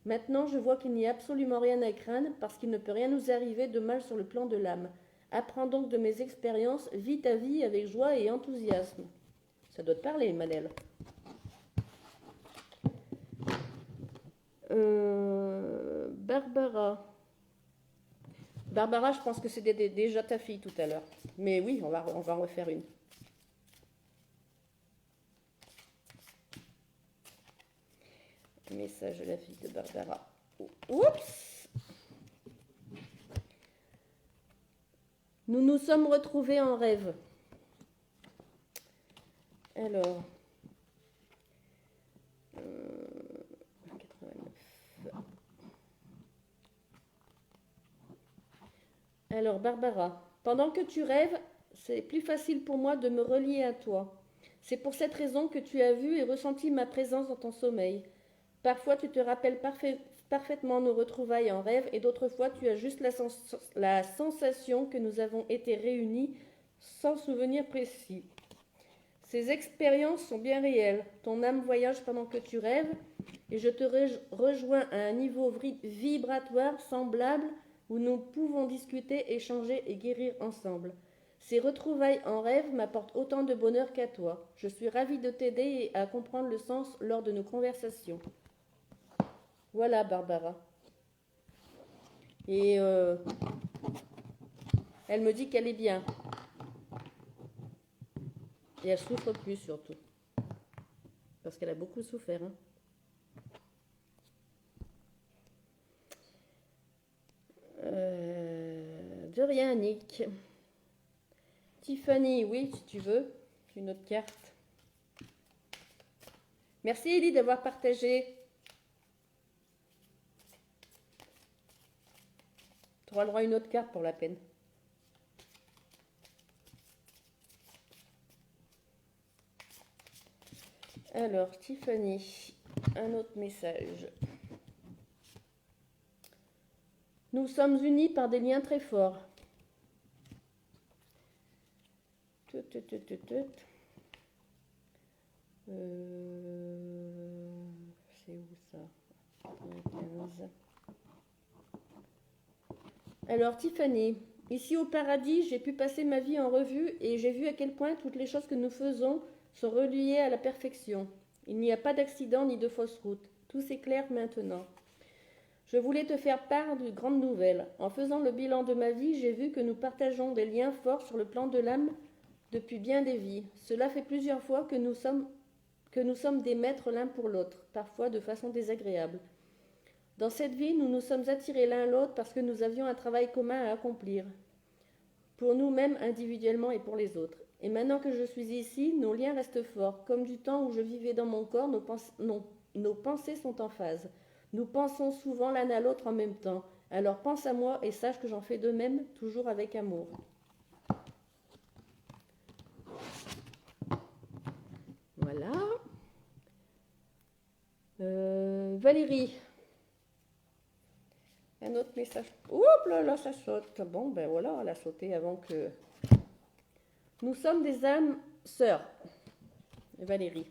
Maintenant, je vois qu'il n'y a absolument rien à craindre parce qu'il ne peut rien nous arriver de mal sur le plan de l'âme. Apprends donc de mes expériences, vis ta vie avec joie et enthousiasme. Ça doit te parler, Manel. Barbara. Barbara, je pense que c'était déjà ta fille tout à l'heure. Mais oui, on va en refaire une. Message de la fille de Barbara. Oups! Nous nous sommes retrouvés en rêve. Alors. 89. Alors, Barbara, pendant que tu rêves, c'est plus facile pour moi de me relier à toi. C'est pour cette raison que tu as vu et ressenti ma présence dans ton sommeil. Parfois, tu te rappelles parfaitement nos retrouvailles en rêve et d'autres fois, tu as juste la sensation que nous avons été réunis sans souvenir précis. Ces expériences sont bien réelles. Ton âme voyage pendant que tu rêves et je te rejoins à un niveau vibratoire semblable où nous pouvons discuter, échanger et guérir ensemble. Ces retrouvailles en rêve m'apportent autant de bonheur qu'à toi. Je suis ravie de t'aider à comprendre le sens lors de nos conversations. Voilà, Barbara. Et elle me dit qu'elle est bien. Et elle souffre plus surtout. Parce qu'elle a beaucoup souffert. Hein. De rien, Nick. Tiffany, oui, si tu veux. Une autre carte. Merci, Ellie, d'avoir partagé. Tu auras le droit à une autre carte pour la peine. Alors, Tiffany, un autre message. Nous sommes unis par des liens très forts. C'est où ça? 15. Alors, Tiffany, ici au paradis, j'ai pu passer ma vie en revue et j'ai vu à quel point toutes les choses que nous faisons sont reliées à la perfection. Il n'y a pas d'accident ni de fausse route. Tout s'éclaire maintenant. Je voulais te faire part d'une grande nouvelle. En faisant le bilan de ma vie, j'ai vu que nous partageons des liens forts sur le plan de l'âme depuis bien des vies. Cela fait plusieurs fois que nous sommes des maîtres l'un pour l'autre, parfois de façon désagréable. Dans cette vie, nous nous sommes attirés l'un l'autre parce que nous avions un travail commun à accomplir, pour nous-mêmes individuellement et pour les autres. Et maintenant que je suis ici, nos liens restent forts. Comme du temps où je vivais dans mon corps, nos pensées sont en phase. Nous pensons souvent l'un à l'autre en même temps. Alors pense à moi et sache que j'en fais de même, toujours avec amour. Voilà. Valérie. Un autre message. Oups, là, ça saute. Bon, ben voilà, elle a sauté avant que... Nous sommes des âmes sœurs. Valérie.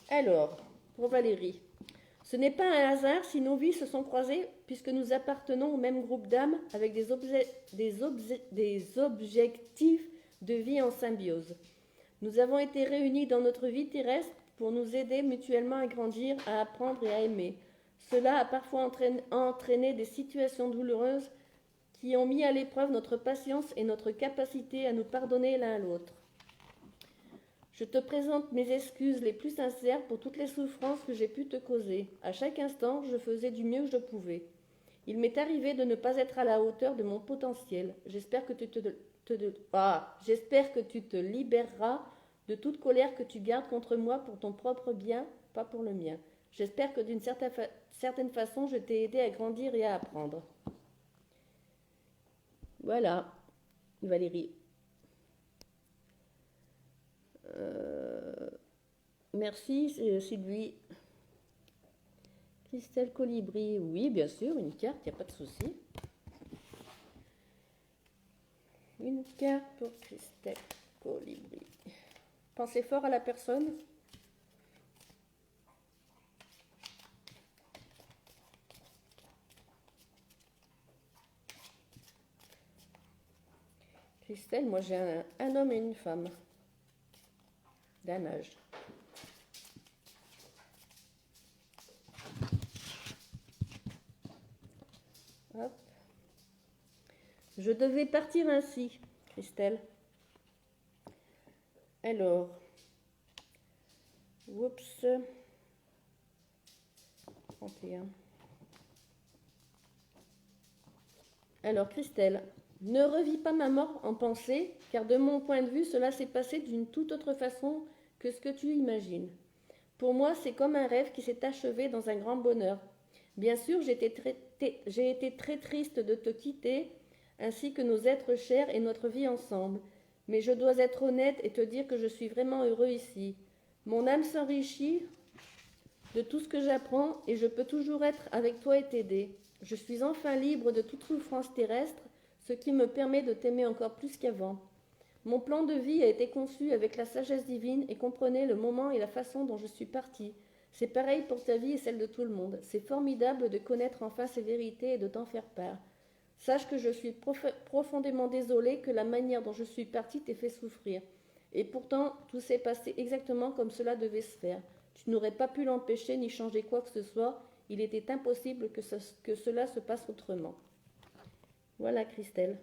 Alors, pour Valérie. Ce n'est pas un hasard si nos vies se sont croisées puisque nous appartenons au même groupe d'âmes avec des objectifs de vie en symbiose. Nous avons été réunis dans notre vie terrestre pour nous aider mutuellement à grandir, à apprendre et à aimer. Cela a parfois entraîné des situations douloureuses qui ont mis à l'épreuve notre patience et notre capacité à nous pardonner l'un à l'autre. Je te présente mes excuses les plus sincères pour toutes les souffrances que j'ai pu te causer. À chaque instant, je faisais du mieux que je pouvais. Il m'est arrivé de ne pas être à la hauteur de mon potentiel. J'espère que tu te libéreras de toute colère que tu gardes contre moi pour ton propre bien, pas pour le mien. J'espère que d'une certaine façon, je t'ai aidé à grandir et à apprendre. Voilà, Valérie. Merci, Sylvie. Christelle Colibri, oui, bien sûr, une carte, il n'y a pas de souci. Une carte pour Christelle Colibri. Pensez fort à la personne. Christelle, moi j'ai un homme et une femme d'un âge. Hop. Je devais partir ainsi, Christelle. Alors, oups, 31. Alors, Christelle, ne revis pas ma mort en pensée, car de mon point de vue, cela s'est passé d'une toute autre façon que ce que tu imagines. Pour moi, c'est comme un rêve qui s'est achevé dans un grand bonheur. Bien sûr, j'ai été très triste de te quitter, ainsi que nos êtres chers et notre vie ensemble. Mais je dois être honnête et te dire que je suis vraiment heureux ici. Mon âme s'enrichit de tout ce que j'apprends et je peux toujours être avec toi et t'aider. Je suis enfin libre de toute souffrance terrestre, ce qui me permet de t'aimer encore plus qu'avant. Mon plan de vie a été conçu avec la sagesse divine et comprenez le moment et la façon dont je suis partie. C'est pareil pour ta vie et celle de tout le monde. C'est formidable de connaître enfin ces vérités et de t'en faire part. Sache que je suis profondément désolée que la manière dont je suis partie t'ait fait souffrir. Et pourtant, tout s'est passé exactement comme cela devait se faire. Tu n'aurais pas pu l'empêcher ni changer quoi que ce soit. Il était impossible que cela se passe autrement. Voilà, Christelle.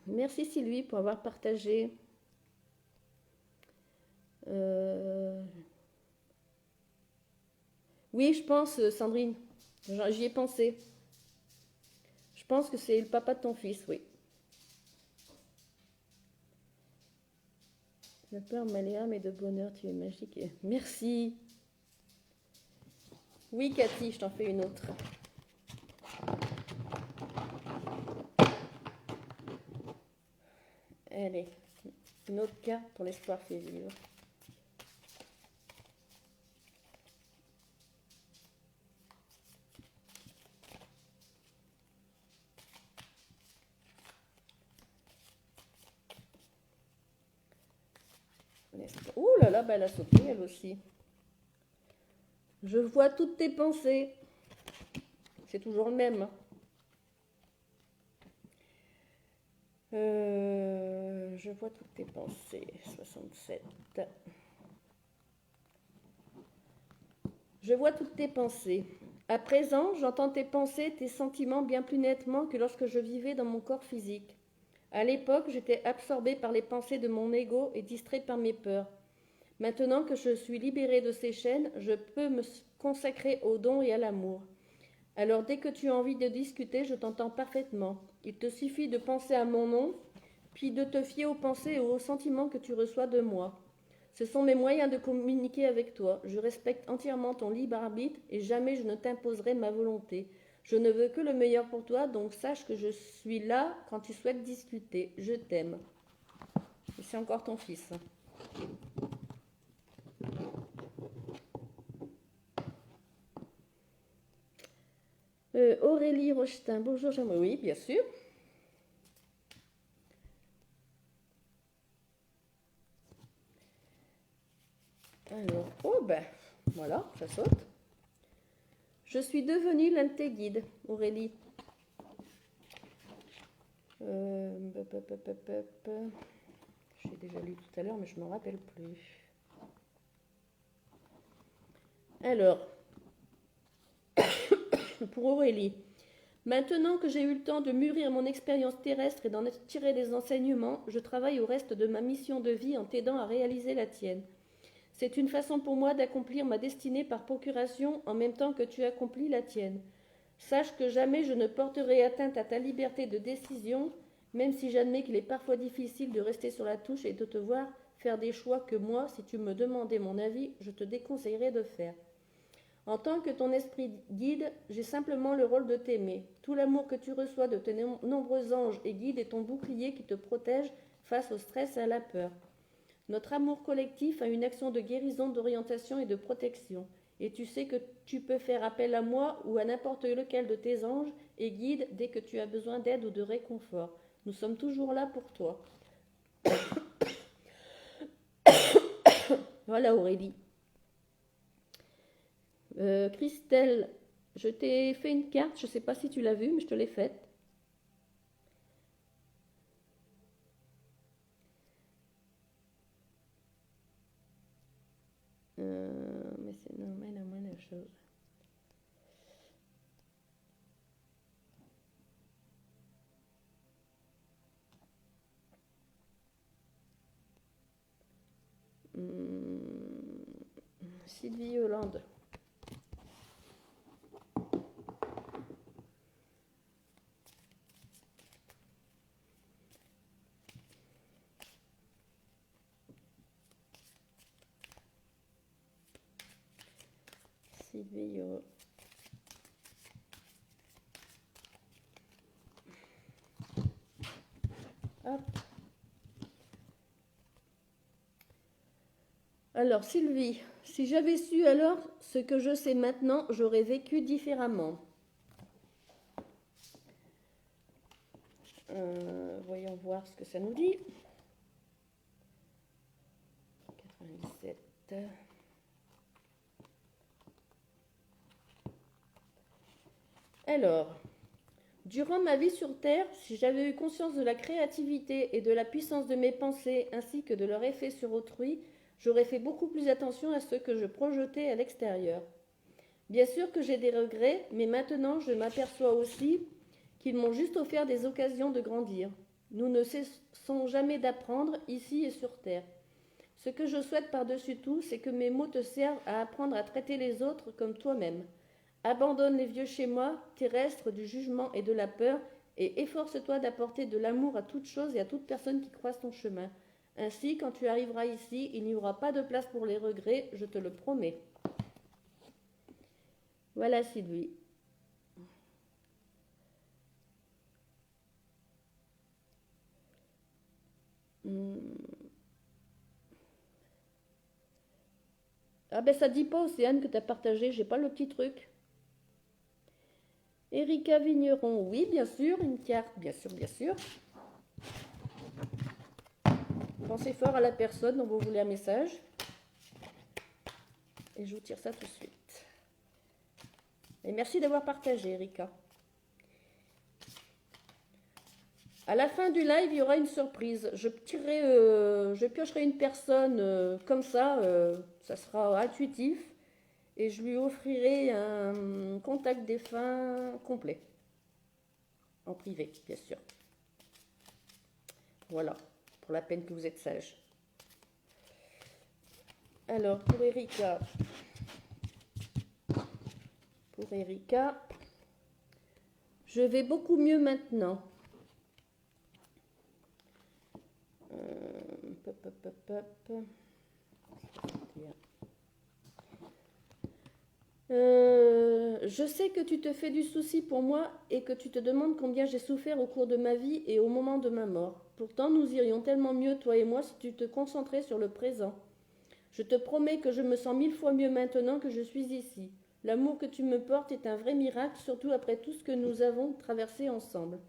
Merci Sylvie pour avoir partagé. Oui, je pense, Sandrine, j'y ai pensé. Je pense que c'est le papa de ton fils, oui. De peur, Maléa, mais de bonheur, tu es magique. Merci. Oui, Cathy, je t'en fais une autre. Allez, une autre carte pour l'espoir fait vivre. Ouh là là, bah elle a sauté elle aussi. Je vois toutes tes pensées. C'est toujours le même. Je vois toutes tes pensées. 67. Je vois toutes tes pensées. À présent, j'entends tes pensées, tes sentiments bien plus nettement que lorsque je vivais dans mon corps physique. À l'époque, j'étais absorbée par les pensées de mon ego et distraite par mes peurs. Maintenant que je suis libérée de ces chaînes, je peux me consacrer au don et à l'amour. Alors dès que tu as envie de discuter, je t'entends parfaitement. Il te suffit de penser à mon nom, puis de te fier aux pensées et aux sentiments que tu reçois de moi. Ce sont mes moyens de communiquer avec toi. Je respecte entièrement ton libre arbitre et jamais je ne t'imposerai ma volonté. Je ne veux que le meilleur pour toi, donc sache que je suis là quand tu souhaites discuter. Je t'aime. Et c'est encore ton fils. Aurélie Rochetin, bonjour Jean-Marie. Oui, bien sûr. Alors, oh ben, voilà, ça saute. Je suis devenue l'un de tes guides, Aurélie. J'ai déjà lu tout à l'heure, mais je ne me rappelle plus. Alors, pour Aurélie, maintenant que j'ai eu le temps de mûrir mon expérience terrestre et d'en tirer des enseignements, je travaille au reste de ma mission de vie en t'aidant à réaliser la tienne. C'est une façon pour moi d'accomplir ma destinée par procuration en même temps que tu accomplis la tienne. Sache que jamais je ne porterai atteinte à ta liberté de décision, même si j'admets qu'il est parfois difficile de rester sur la touche et de te voir faire des choix que moi, si tu me demandais mon avis, je te déconseillerais de faire. En tant que ton esprit guide, j'ai simplement le rôle de t'aimer. Tout l'amour que tu reçois de tes nombreux anges et guides est ton bouclier qui te protège face au stress et à la peur. Notre amour collectif a une action de guérison, d'orientation et de protection. Et tu sais que tu peux faire appel à moi ou à n'importe lequel de tes anges et guides dès que tu as besoin d'aide ou de réconfort. Nous sommes toujours là pour toi. Voilà Aurélie. Christelle, Je t'ai fait une carte, je ne sais pas si tu l'as vue, mais je te l'ai faite. Mais c'est normal à moins la chose. Sylvie Hollande. Sylvie Hollande. Hop. Alors Sylvie, si j'avais su alors ce que je sais maintenant, j'aurais vécu différemment. Voyons voir ce que ça nous dit. 97. Alors, durant ma vie sur Terre, si j'avais eu conscience de la créativité et de la puissance de mes pensées ainsi que de leur effet sur autrui, j'aurais fait beaucoup plus attention à ce que je projetais à l'extérieur. Bien sûr que j'ai des regrets, mais maintenant je m'aperçois aussi qu'ils m'ont juste offert des occasions de grandir. Nous ne cessons jamais d'apprendre ici et sur Terre. Ce que je souhaite par-dessus tout, c'est que mes mots te servent à apprendre à traiter les autres comme toi-même. Abandonne les vieux schémas terrestres du jugement et de la peur et efforce-toi d'apporter de l'amour à toute chose et à toute personne qui croise ton chemin. Ainsi, quand tu arriveras ici, il n'y aura pas de place pour les regrets, je te le promets. Voilà Sylvie. Ah ben ça dit pas Océane que tu as partagé, j'ai pas le petit truc. Erika Vigneron, oui bien sûr, une carte, bien sûr, bien sûr. Pensez fort à la personne dont vous voulez un message. Et je vous tire ça tout de suite. Et merci d'avoir partagé Erika. À la fin du live, il y aura une surprise. Je piocherai une personne comme ça, ça sera intuitif. Et je lui offrirai un contact défunt complet. En privé, bien sûr. Voilà, pour la peine que vous êtes sage. Alors, pour Erika, je vais beaucoup mieux maintenant. Je sais que tu te fais du souci pour moi et que tu te demandes combien j'ai souffert au cours de ma vie et au moment de ma mort. Pourtant, nous irions tellement mieux, toi et moi, si tu te concentrais sur le présent. Je te promets que je me sens 1000 fois mieux maintenant que je suis ici. L'amour que tu me portes est un vrai miracle, surtout après tout ce que nous avons traversé ensemble.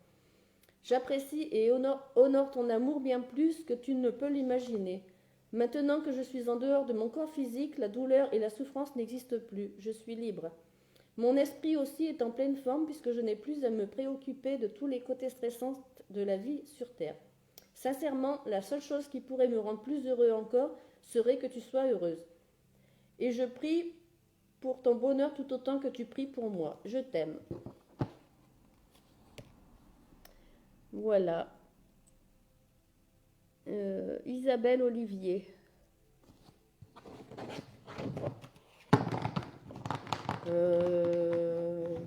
J'apprécie et honore ton amour bien plus que tu ne peux l'imaginer. Maintenant que je suis en dehors de mon corps physique, la douleur et la souffrance n'existent plus. Je suis libre. Mon esprit aussi est en pleine forme puisque je n'ai plus à me préoccuper de tous les côtés stressants de la vie sur Terre. Sincèrement, la seule chose qui pourrait me rendre plus heureux encore serait que tu sois heureuse. Et je prie pour ton bonheur tout autant que tu pries pour moi. Je t'aime. Voilà. Isabelle Olivier.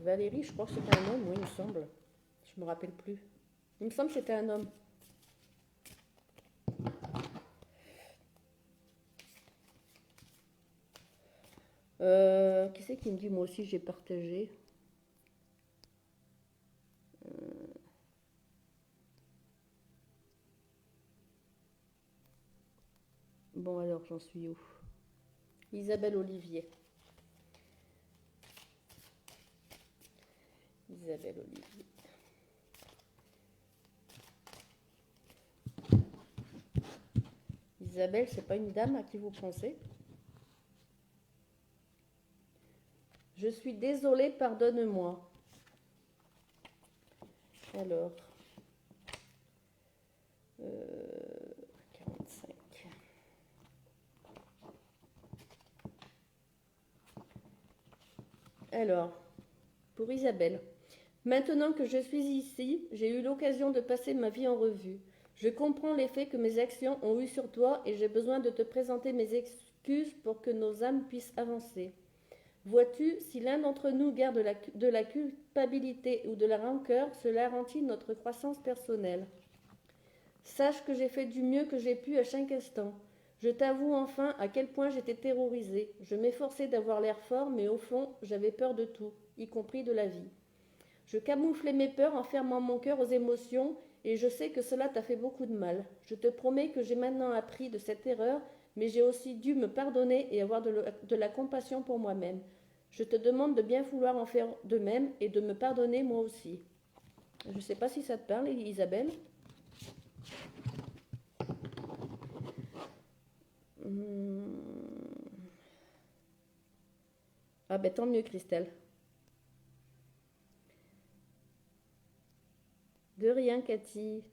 Valérie, je crois que c'était un homme, oui, il me semble. Je me rappelle plus. Il me semble que c'était un homme. Qui c'est qui me dit moi aussi j'ai partagé? Bon alors j'en suis où? Isabelle Olivier. Isabelle Olivier. Isabelle, c'est pas une dame à qui vous pensez? Je suis désolée, pardonne-moi. Alors, 45. Alors, pour Isabelle. Maintenant que je suis ici, j'ai eu l'occasion de passer ma vie en revue. Je comprends l'effet que mes actions ont eu sur toi et j'ai besoin de te présenter mes excuses pour que nos âmes puissent avancer. Vois-tu, si l'un d'entre nous garde de la culpabilité ou de la rancœur, cela ralentit notre croissance personnelle. Sache que j'ai fait du mieux que j'ai pu à chaque instant. Je t'avoue enfin à quel point j'étais terrorisée. Je m'efforçais d'avoir l'air fort, mais au fond, j'avais peur de tout, y compris de la vie. Je camouflais mes peurs en fermant mon cœur aux émotions, et je sais que cela t'a fait beaucoup de mal. Je te promets que j'ai maintenant appris de cette erreur, mais j'ai aussi dû me pardonner et avoir de la compassion pour moi-même. Je te demande de bien vouloir en faire de même et de me pardonner moi aussi. Je ne sais pas si ça te parle, Isabelle. Ah ben tant mieux, Christelle. De rien, Cathy.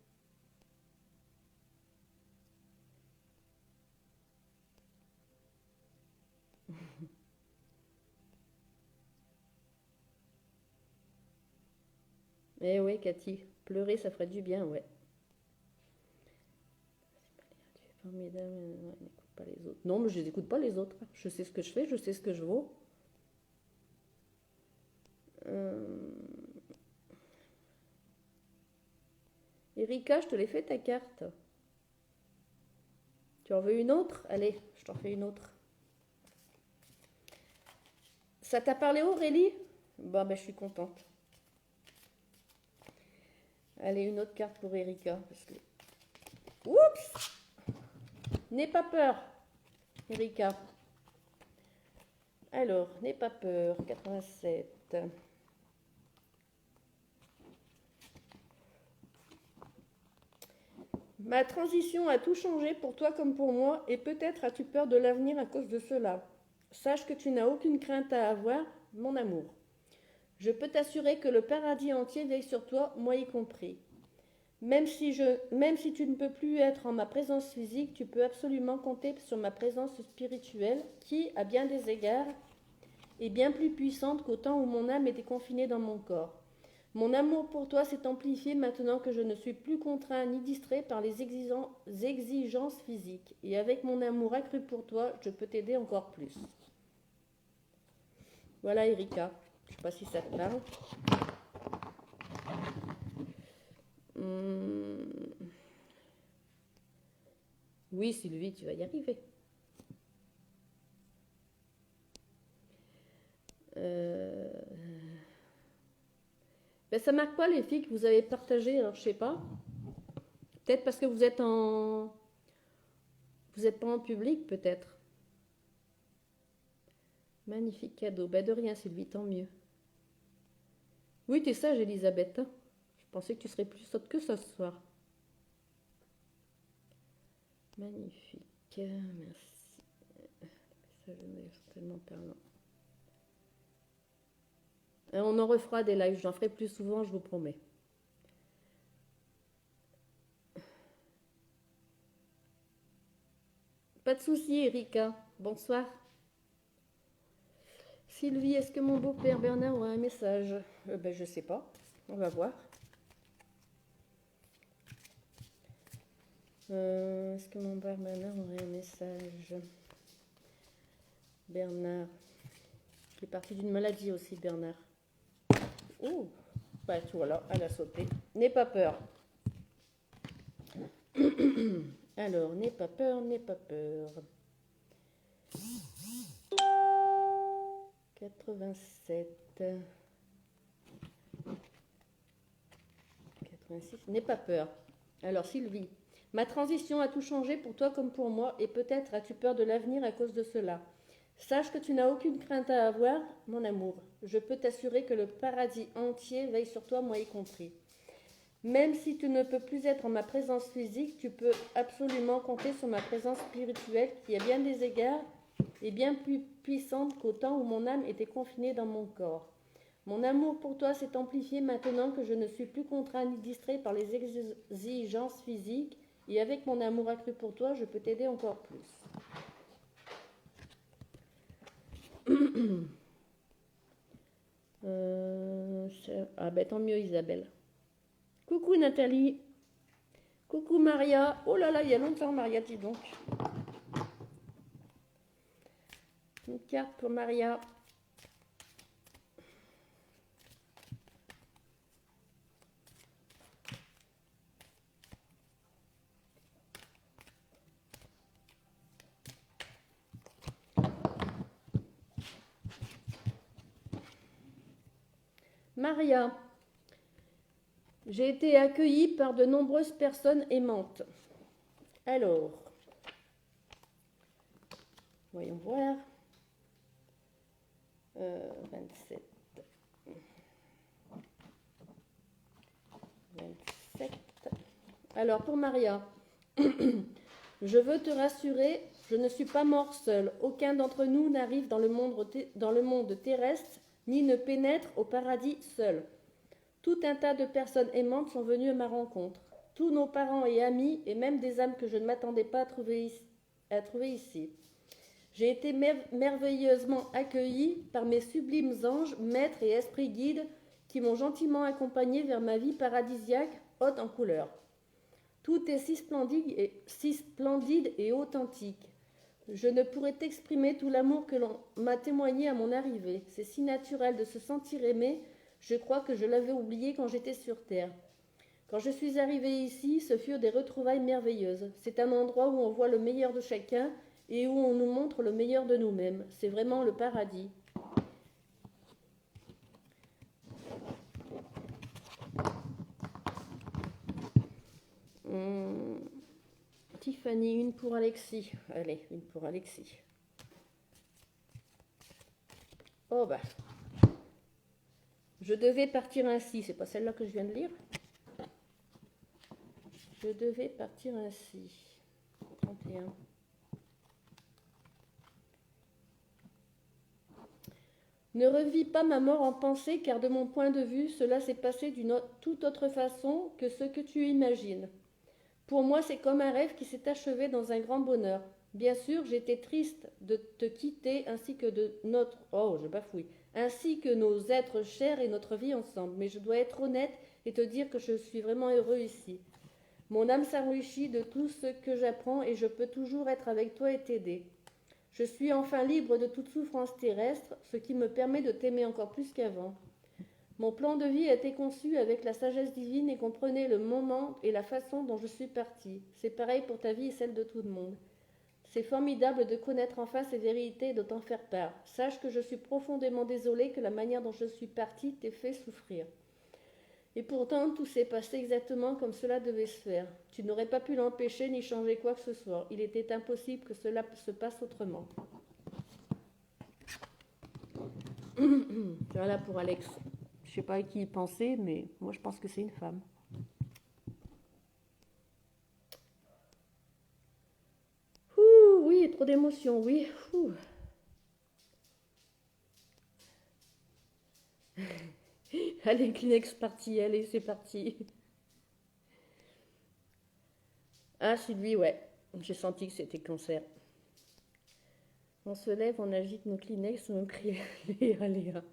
Eh oui, Cathy, pleurer, ça ferait du bien, ouais. Formidable, n'écoute pas les autres. Non, mais je les écoute pas les autres. Je sais ce que je fais, je sais ce que je vaux. Erika, je te l'ai fait ta carte. Tu en veux une autre? Allez, je t'en fais une autre. Ça t'a parlé, Aurélie? Bon, ben, je suis contente. Allez, une autre carte pour Erika. Parce que... Oups! N'aie pas peur, Erika. Alors, n'aie pas peur, 87. Ma transition a tout changé pour toi comme pour moi, et peut-être as-tu peur de l'avenir à cause de cela. Sache que tu n'as aucune crainte à avoir, mon amour. Je peux t'assurer que le paradis entier veille sur toi, moi y compris. Même si tu ne peux plus être en ma présence physique, tu peux absolument compter sur ma présence spirituelle qui, à bien des égards, est bien plus puissante qu'au temps où mon âme était confinée dans mon corps. Mon amour pour toi s'est amplifié maintenant que je ne suis plus contraint ni distrait par les exigences physiques. Et avec mon amour accru pour toi, je peux t'aider encore plus. Voilà, Erika. Je ne sais pas si ça te parle. Oui, Sylvie, tu vas y arriver. Ben, ça marque pas les filles que vous avez partagées, alors je sais pas. Peut-être parce que vous êtes en... Vous n'êtes pas en public, peut-être. Magnifique cadeau. Ben de rien, Sylvie, tant mieux. Oui, t'es sage, Elisabeth. Je pensais que tu serais plus sotte que ça ce soir. Magnifique. Merci. Ça, je tellement parlant. On en refera des lives. J'en ferai plus souvent, je vous promets. Pas de souci, Erika. Bonsoir. Sylvie, est-ce que mon beau-père Bernard aura un message? Ben, je sais pas. On va voir. Est-ce que mon père Bernard aurait un message? Bernard. Il est parti d'une maladie aussi, Bernard. Oh, bah, tu vois là, elle a sauté. N'aie pas peur. Alors, n'aie pas peur, n'aie pas peur. 87. 86. N'aie pas peur. Alors, Sylvie, ma transition a tout changé pour toi comme pour moi, et peut-être as-tu peur de l'avenir à cause de cela. Sache que tu n'as aucune crainte à avoir, mon amour. Je peux t'assurer que le paradis entier veille sur toi, moi y compris. Même si tu ne peux plus être en ma présence physique, tu peux absolument compter sur ma présence spirituelle qui, à bien des égards, et bien plus puissante qu'au temps où mon âme était confinée dans mon corps. Mon amour pour toi s'est amplifié maintenant que je ne suis plus contraint ni distrait par les exigences physiques, et avec mon amour accru pour toi, je peux t'aider encore plus. Ah ben tant mieux Isabelle. Coucou Nathalie. Coucou Maria. Oh là là, il y a longtemps Maria, dis donc. Une carte pour Maria. Maria, j'ai été accueillie par de nombreuses personnes aimantes. Alors, voyons voir. 27. 27. Alors, pour Maria, je veux te rassurer, je ne suis pas mort seul. Aucun d'entre nous n'arrive dans le monde terrestre, ni ne pénètre au paradis seul. Tout un tas de personnes aimantes sont venues à ma rencontre. Tous nos parents et amis, et même des âmes que je ne m'attendais pas à trouver ici. J'ai été merveilleusement accueillie par mes sublimes anges, maîtres et esprits guides qui m'ont gentiment accompagnée vers ma vie paradisiaque, haute en couleurs. Tout est si splendide et authentique. Je ne pourrais t'exprimer tout l'amour que l'on m'a témoigné à mon arrivée. C'est si naturel de se sentir aimé, je crois que je l'avais oublié quand j'étais sur Terre. Quand je suis arrivée ici, ce furent des retrouvailles merveilleuses. C'est un endroit où on voit le meilleur de chacun et où on nous montre le meilleur de nous-mêmes. C'est vraiment le paradis. Tiffany, une pour Alexis. Allez, une pour Alexis. Oh bah. Je devais partir ainsi. C'est pas celle-là que je viens de lire. Je devais partir ainsi. 31. Ne revis pas ma mort en pensée, car de mon point de vue, cela s'est passé d'une toute autre façon que ce que tu imagines. Pour moi, c'est comme un rêve qui s'est achevé dans un grand bonheur. Bien sûr, j'étais triste de te quitter ainsi que de notre... Oh, je bafouille. Ainsi que nos êtres chers et notre vie ensemble. Mais je dois être honnête et te dire que je suis vraiment heureux ici. Mon âme s'enrichit de tout ce que j'apprends et je peux toujours être avec toi et t'aider. Je suis enfin libre de toute souffrance terrestre, ce qui me permet de t'aimer encore plus qu'avant. Mon plan de vie a été conçu avec la sagesse divine et comprenait le moment et la façon dont je suis partie. C'est pareil pour ta vie et celle de tout le monde. C'est formidable de connaître enfin ces vérités et de t'en faire part. Sache que je suis profondément désolée que la manière dont je suis partie t'ait fait souffrir. Et pourtant, tout s'est passé exactement comme cela devait se faire. Tu n'aurais pas pu l'empêcher ni changer quoi que ce soit. Il était impossible que cela se passe autrement. Voilà pour Alex. Je ne sais pas à qui il pensait, mais moi je pense que c'est une femme. Ouh, oui, trop d'émotions, oui. Ouh. Allez, Kleenex parti, allez, c'est parti. Ah, c'est lui, ouais. J'ai senti que c'était cancer. On se lève, on agite nos Kleenex, on crie Léa, Léa.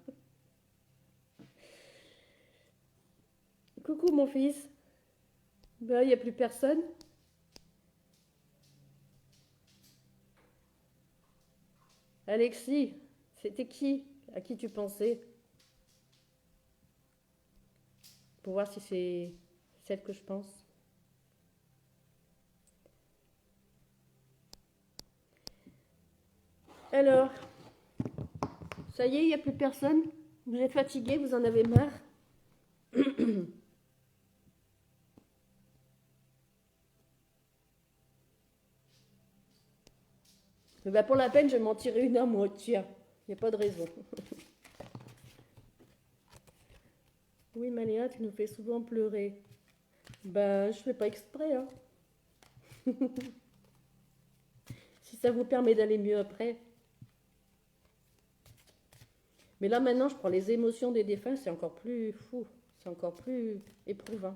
Coucou mon fils. Ben, il n'y a plus personne. Alexis, c'était qui? À qui tu pensais? Pour voir si c'est celle que je pense. Alors, ça y est, il n'y a plus personne? Vous êtes fatigué, vous en avez marre? Ben pour la peine, je vais m'en tirer une à moi, tiens. Il n'y a pas de raison. Oui, Maléa, tu nous fais souvent pleurer. Ben, je fais pas exprès, hein. Si ça vous permet d'aller mieux après. Mais là, maintenant, je prends les émotions des défunts, c'est encore plus fou. C'est encore plus éprouvant.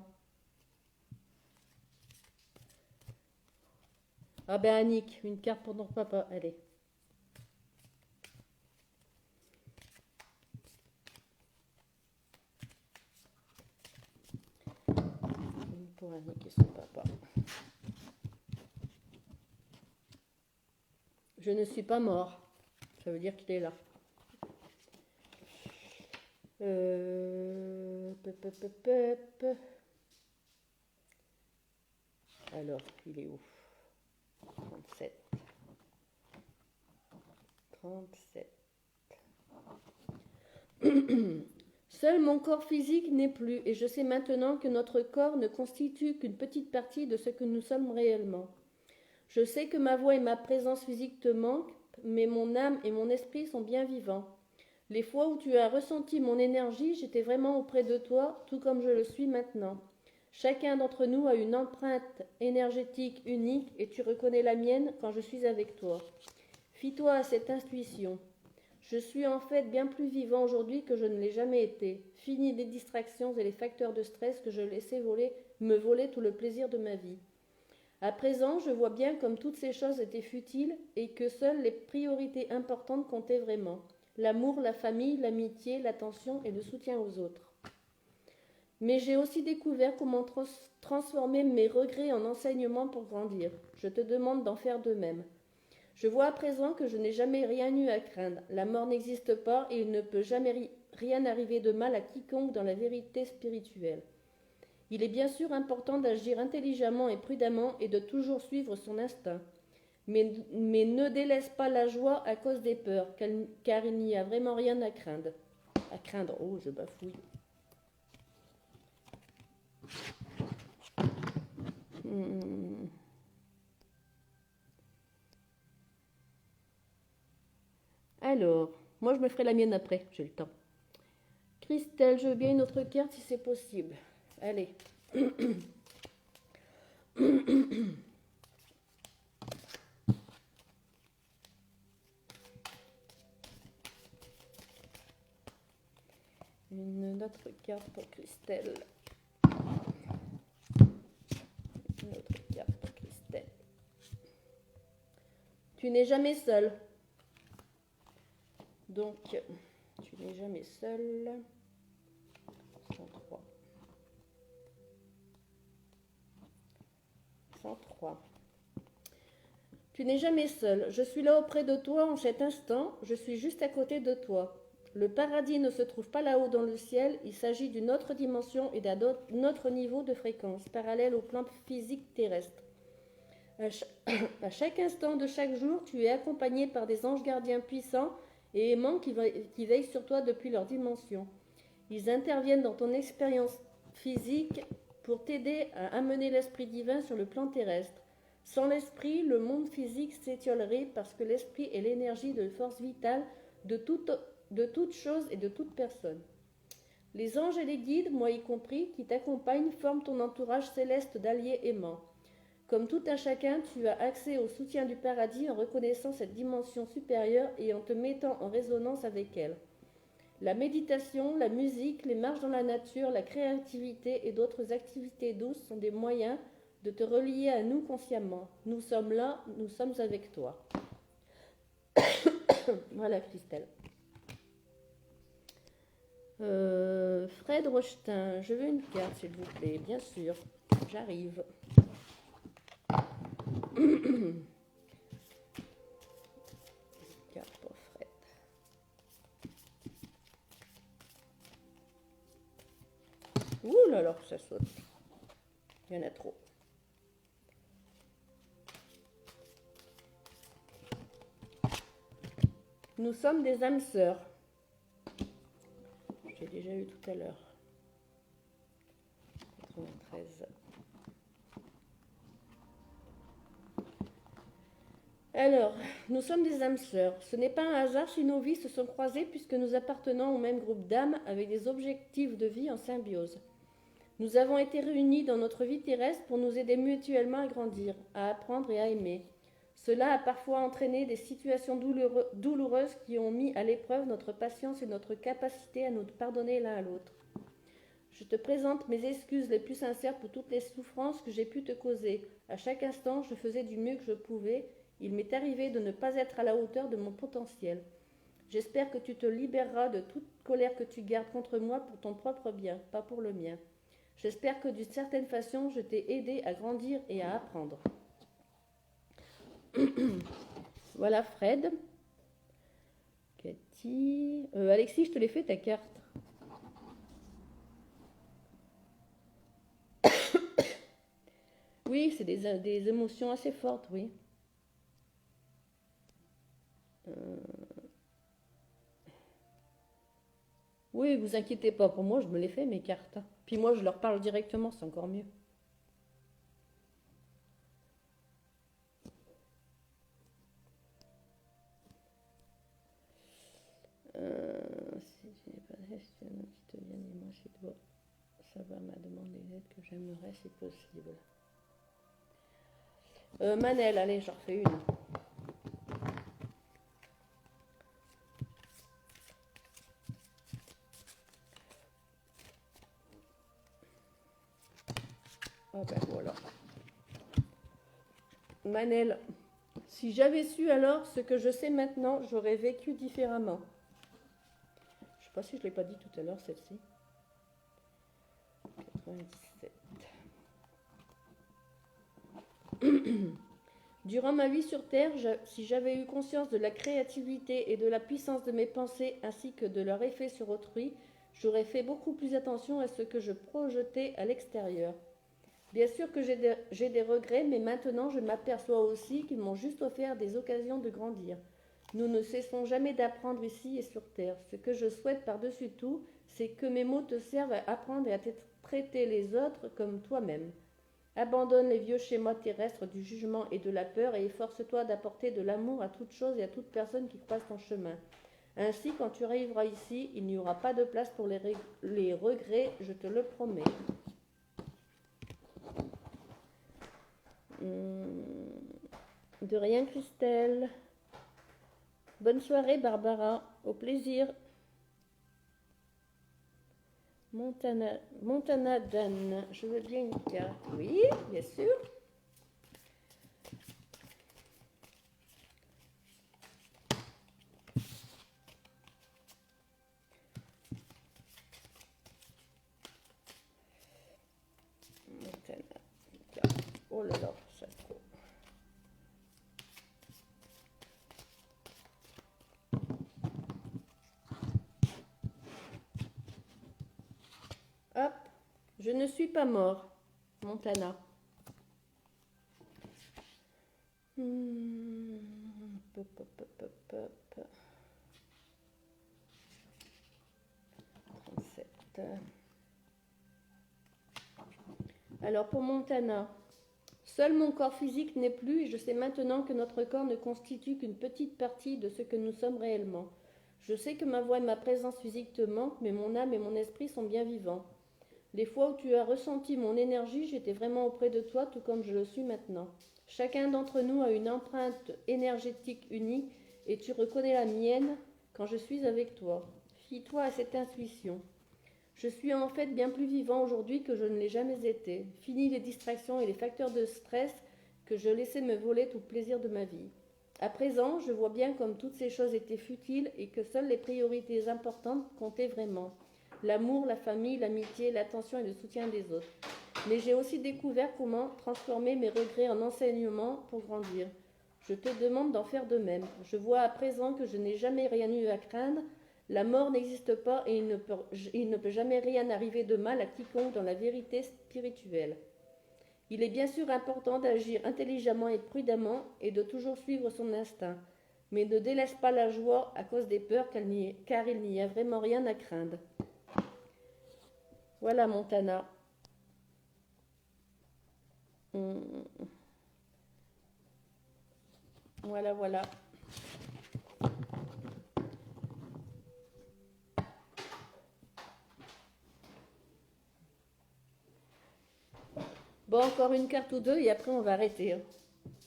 Ah ben Annick, une carte pour ton papa, allez. Une pour Annick et son papa. Je ne suis pas mort. Ça veut dire qu'il est là. Alors, il est où? 37. 37. Seul mon corps physique n'est plus, et je sais maintenant que notre corps ne constitue qu'une petite partie de ce que nous sommes réellement. Je sais que ma voix et ma présence physique te manquent, mais mon âme et mon esprit sont bien vivants. Les fois où tu as ressenti mon énergie, j'étais vraiment auprès de toi, tout comme je le suis maintenant. Chacun d'entre nous a une empreinte énergétique unique et tu reconnais la mienne quand je suis avec toi. Fie-toi à cette intuition. Je suis en fait bien plus vivant aujourd'hui que je ne l'ai jamais été. Fini les distractions et les facteurs de stress que je laissais me voler tout le plaisir de ma vie. À présent, je vois bien comme toutes ces choses étaient futiles et que seules les priorités importantes comptaient vraiment. L'amour, la famille, l'amitié, l'attention et le soutien aux autres. Mais j'ai aussi découvert comment transformer mes regrets en enseignements pour grandir. Je te demande d'en faire de même. Je vois à présent que je n'ai jamais rien eu à craindre. La mort n'existe pas et il ne peut jamais rien arriver de mal à quiconque dans la vérité spirituelle. Il est bien sûr important d'agir intelligemment et prudemment et de toujours suivre son instinct. Mais ne délaisse pas la joie à cause des peurs, car il n'y a vraiment rien à craindre. Oh, je bafouille. Alors, moi je me ferai la mienne après, j'ai le temps. Christelle, je veux bien une autre carte si c'est possible. Allez. Une autre carte pour Christelle. Une autre carte pour Christelle. Tu n'es jamais seule. Donc, tu n'es jamais seule. 103. 103. Tu n'es jamais seule. Je suis là auprès de toi en cet instant. Je suis juste à côté de toi. Le paradis ne se trouve pas là-haut dans le ciel. Il s'agit d'une autre dimension et d'un autre niveau de fréquence, parallèle au plan physique terrestre. À chaque instant de chaque jour, tu es accompagné par des anges gardiens puissants et aimants qui veillent sur toi depuis leur dimension. Ils interviennent dans ton expérience physique pour t'aider à amener l'esprit divin sur le plan terrestre. Sans l'esprit, le monde physique s'étiolerait parce que l'esprit est l'énergie de force vitale de toute chose et de toute personne. Les anges et les guides, moi y compris, qui t'accompagnent, forment ton entourage céleste d'alliés aimants. Comme tout un chacun, tu as accès au soutien du paradis en reconnaissant cette dimension supérieure et en te mettant en résonance avec elle. La méditation, la musique, les marches dans la nature, la créativité et d'autres activités douces sont des moyens de te relier à nous consciemment. Nous sommes là, nous sommes avec toi. Voilà, Christelle. Fred Rochetin, je veux une carte, s'il vous plaît, bien sûr. J'arrive. Carte pour Fred. Ouh là là, ça saute. Il y en a trop. Nous sommes des âmes sœurs. J'ai déjà eu tout à l'heure. 93. Alors, nous sommes des âmes sœurs. Ce n'est pas un hasard si nos vies se sont croisées puisque nous appartenons au même groupe d'âmes avec des objectifs de vie en symbiose. Nous avons été réunis dans notre vie terrestre pour nous aider mutuellement à grandir, à apprendre et à aimer. Cela a parfois entraîné des situations douloureuses qui ont mis à l'épreuve notre patience et notre capacité à nous pardonner l'un à l'autre. Je te présente mes excuses les plus sincères pour toutes les souffrances que j'ai pu te causer. À chaque instant, je faisais du mieux que je pouvais. Il m'est arrivé de ne pas être à la hauteur de mon potentiel. J'espère que tu te libéreras de toute colère que tu gardes contre moi pour ton propre bien, pas pour le mien. J'espère que d'une certaine façon, je t'ai aidé à grandir et à apprendre. Voilà Fred. Cathy. Alexis, je te l'ai fait ta carte. Oui, c'est des émotions assez fortes, oui. Oui, vous inquiétez pas, pour moi, je me les fais mes cartes. Puis moi, je leur parle directement, c'est encore mieux. Si je n'ai pas de gestionnaire qui te vient dis-moi si toi, ça va m'a demandé l'aide que j'aimerais si possible. Manel, allez, j'en refais une. Ah ben voilà. Manel, si j'avais su alors ce que je sais maintenant, j'aurais vécu différemment. Je ne sais pas si je ne l'ai pas dit tout à l'heure, celle-ci. 97. Durant ma vie sur Terre, si j'avais eu conscience de la créativité et de la puissance de mes pensées ainsi que de leur effet sur autrui, j'aurais fait beaucoup plus attention à ce que je projetais à l'extérieur. Bien sûr que j'ai des regrets, mais maintenant je m'aperçois aussi qu'ils m'ont juste offert des occasions de grandir. Nous ne cessons jamais d'apprendre ici et sur Terre. Ce que je souhaite par-dessus tout, c'est que mes mots te servent à apprendre et à traiter les autres comme toi-même. Abandonne les vieux schémas terrestres du jugement et de la peur et efforce-toi d'apporter de l'amour à toute chose et à toute personne qui croise ton chemin. Ainsi, quand tu arriveras ici, il n'y aura pas de place pour les regrets, je te le promets. De rien, Christelle. Bonne soirée, Barbara. Au plaisir. Montana Dan. Je veux bien une carte. Oui, bien sûr. Montana. Oh là là, ça trop. Hop, je ne suis pas mort, Montana. Pop, pop, pop, pop, pop. 37. Alors pour Montana, seul mon corps physique n'est plus et je sais maintenant que notre corps ne constitue qu'une petite partie de ce que nous sommes réellement. Je sais que ma voix et ma présence physique te manquent, mais mon âme et mon esprit sont bien vivants. Les fois où tu as ressenti mon énergie, j'étais vraiment auprès de toi, tout comme je le suis maintenant. Chacun d'entre nous a une empreinte énergétique unique et tu reconnais la mienne quand je suis avec toi. Fie-toi à cette intuition. Je suis en fait bien plus vivant aujourd'hui que je ne l'ai jamais été. Fini les distractions et les facteurs de stress que je laissais me voler tout le plaisir de ma vie. À présent, je vois bien comme toutes ces choses étaient futiles et que seules les priorités importantes comptaient vraiment. L'amour, la famille, l'amitié, l'attention et le soutien des autres. Mais j'ai aussi découvert comment transformer mes regrets en enseignements pour grandir. Je te demande d'en faire de même. Je vois à présent que je n'ai jamais rien eu à craindre. La mort n'existe pas et il ne peut jamais rien arriver de mal à quiconque dans la vérité spirituelle. Il est bien sûr important d'agir intelligemment et prudemment et de toujours suivre son instinct. Mais ne délaisse pas la joie à cause des peurs car il n'y a vraiment rien à craindre. Voilà Montana. Voilà, voilà. Bon, encore une carte ou deux et après on va arrêter.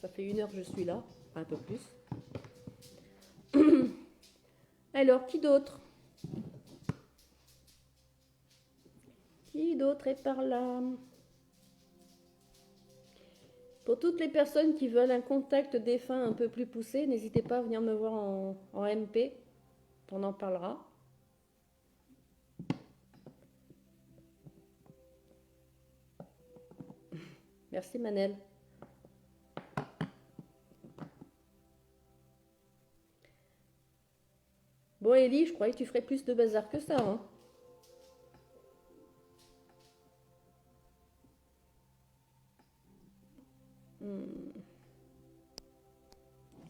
Ça fait 1 heure que je suis là, un peu plus. Alors, qui d'autre? Qui d'autre est par là? Pour toutes les personnes qui veulent un contact défunt un peu plus poussé, n'hésitez pas à venir me voir en MP. On en parlera. Merci Manel. Bon Ellie, je croyais que tu ferais plus de bazar que ça. Hein. Il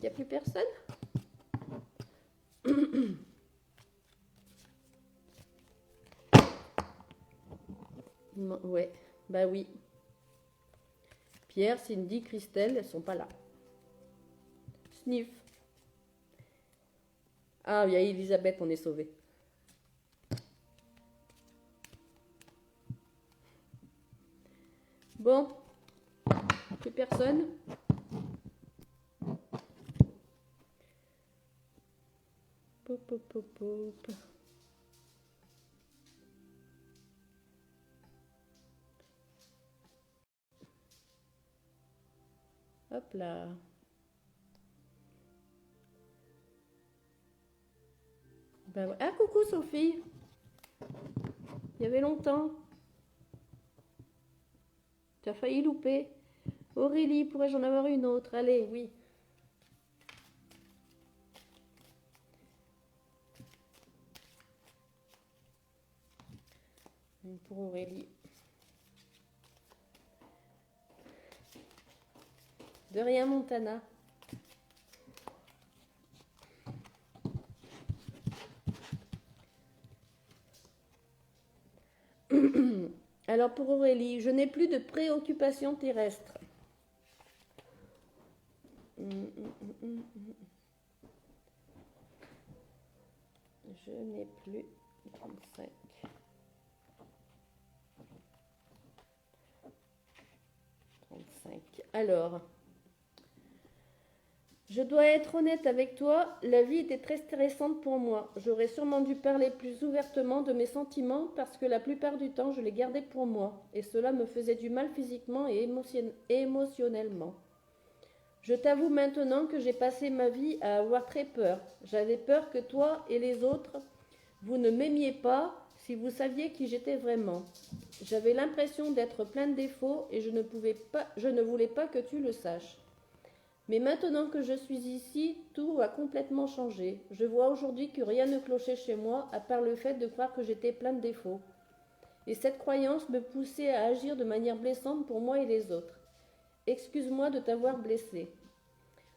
n'y a plus personne? Ouais, bah oui. Pierre, Cindy, Christelle, elles sont pas là. Sniff. Ah, il y a Elisabeth, on est sauvés. Bon, plus personne. Pop, pop, pop, pop. Hop là. Ben ouais. Ah, coucou Sophie. Il y avait longtemps. Tu as failli louper. Aurélie, pourrais-je en avoir une autre? Allez, oui. Une pour Aurélie. De rien, Montana. Alors pour Aurélie, je n'ai plus de préoccupations terrestres. Je n'ai plus 35. 35. Alors, je dois être honnête avec toi, la vie était très stressante pour moi. J'aurais sûrement dû parler plus ouvertement de mes sentiments parce que la plupart du temps, je les gardais pour moi. Et cela me faisait du mal physiquement et émotionnellement. Je t'avoue maintenant que j'ai passé ma vie à avoir très peur. J'avais peur que toi et les autres, vous ne m'aimiez pas si vous saviez qui j'étais vraiment. J'avais l'impression d'être plein de défauts et je ne voulais pas que tu le saches. Mais maintenant que je suis ici, tout a complètement changé. Je vois aujourd'hui que rien ne clochait chez moi à part le fait de croire que j'étais plein de défauts. Et cette croyance me poussait à agir de manière blessante pour moi et les autres. Excuse-moi de t'avoir blessé.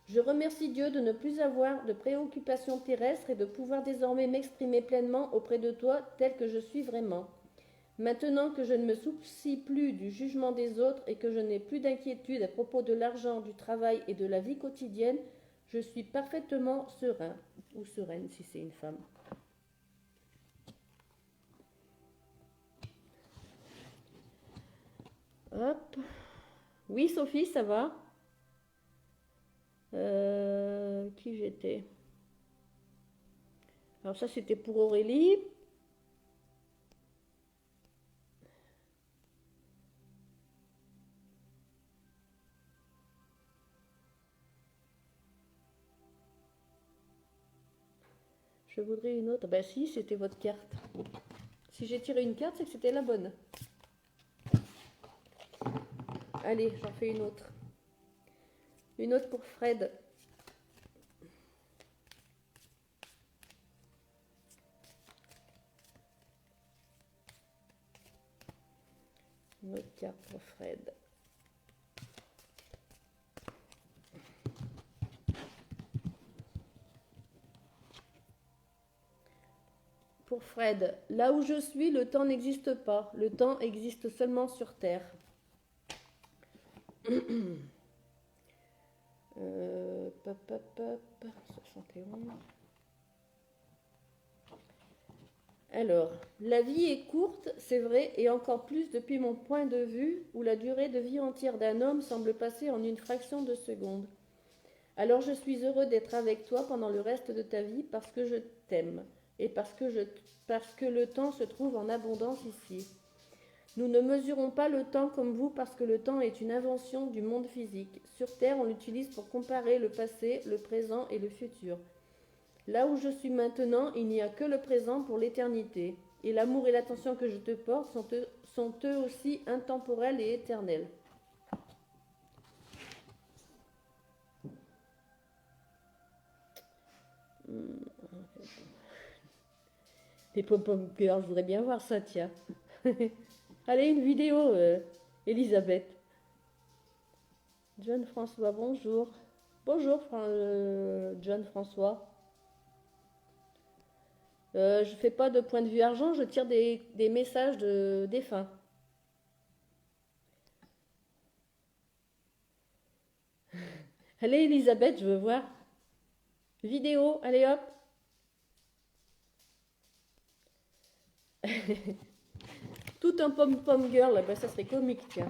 Je remercie Dieu de ne plus avoir de préoccupations terrestres et de pouvoir désormais m'exprimer pleinement auprès de toi tel que je suis vraiment. Maintenant que je ne me soucie plus du jugement des autres et que je n'ai plus d'inquiétude à propos de l'argent, du travail et de la vie quotidienne, je suis parfaitement serein, ou sereine si c'est une femme. Hop. Oui, Sophie, ça va? Qui j'étais? Alors ça, c'était pour Aurélie. Je voudrais une autre. Ben si, c'était votre carte. Si j'ai tiré une carte, c'est que c'était la bonne. Allez, j'en fais une autre. Une autre pour Fred. Une autre carte pour Fred. Pour Fred, là où je suis, le temps n'existe pas. Le temps existe seulement sur Terre. Pop, pop, pop. 71. Alors, la vie est courte, c'est vrai, et encore plus depuis mon point de vue, où la durée de vie entière d'un homme semble passer en une fraction de seconde. Alors je suis heureux d'être avec toi pendant le reste de ta vie parce que je t'aime et parce que le temps se trouve en abondance ici. Nous ne mesurons pas le temps comme vous parce que le temps est une invention du monde physique. Sur Terre, on l'utilise pour comparer le passé, le présent et le futur. Là où je suis maintenant, il n'y a que le présent pour l'éternité. Et l'amour et l'attention que je te porte sont eux aussi intemporels et éternels. Les pom-pom girls, je voudrais bien voir ça, tiens. Allez, une vidéo, Elisabeth. John François, bonjour. Bonjour, John François. Je fais pas de point de vue argent, je tire des messages de défunts. Allez, Elisabeth, je veux voir. Vidéo, allez hop. Tout un pom-pom girl, ben ça serait comique, tiens.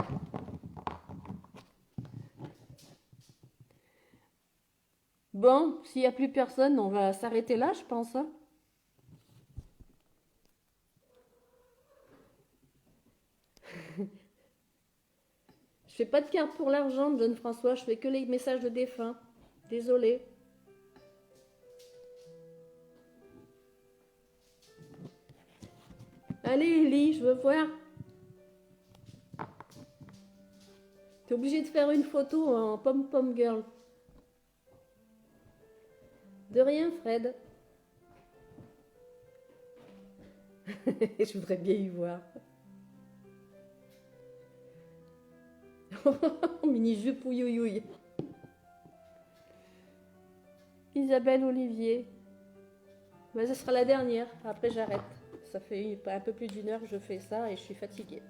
Bon, s'il n'y a plus personne, on va s'arrêter là, je pense. Hein. Je fais pas de carte pour l'argent, John François, je fais que les messages de défunts. Désolée. Allez, Ellie, je veux voir. T'es obligé de faire une photo en pom-pom girl. De rien, Fred. Je voudrais bien y voir. Mini-jupe ouïouïouï. Isabelle Olivier. Ben, ce sera la dernière. Après, j'arrête. Ça fait un peu plus d'1 heure que je fais ça et je suis fatiguée.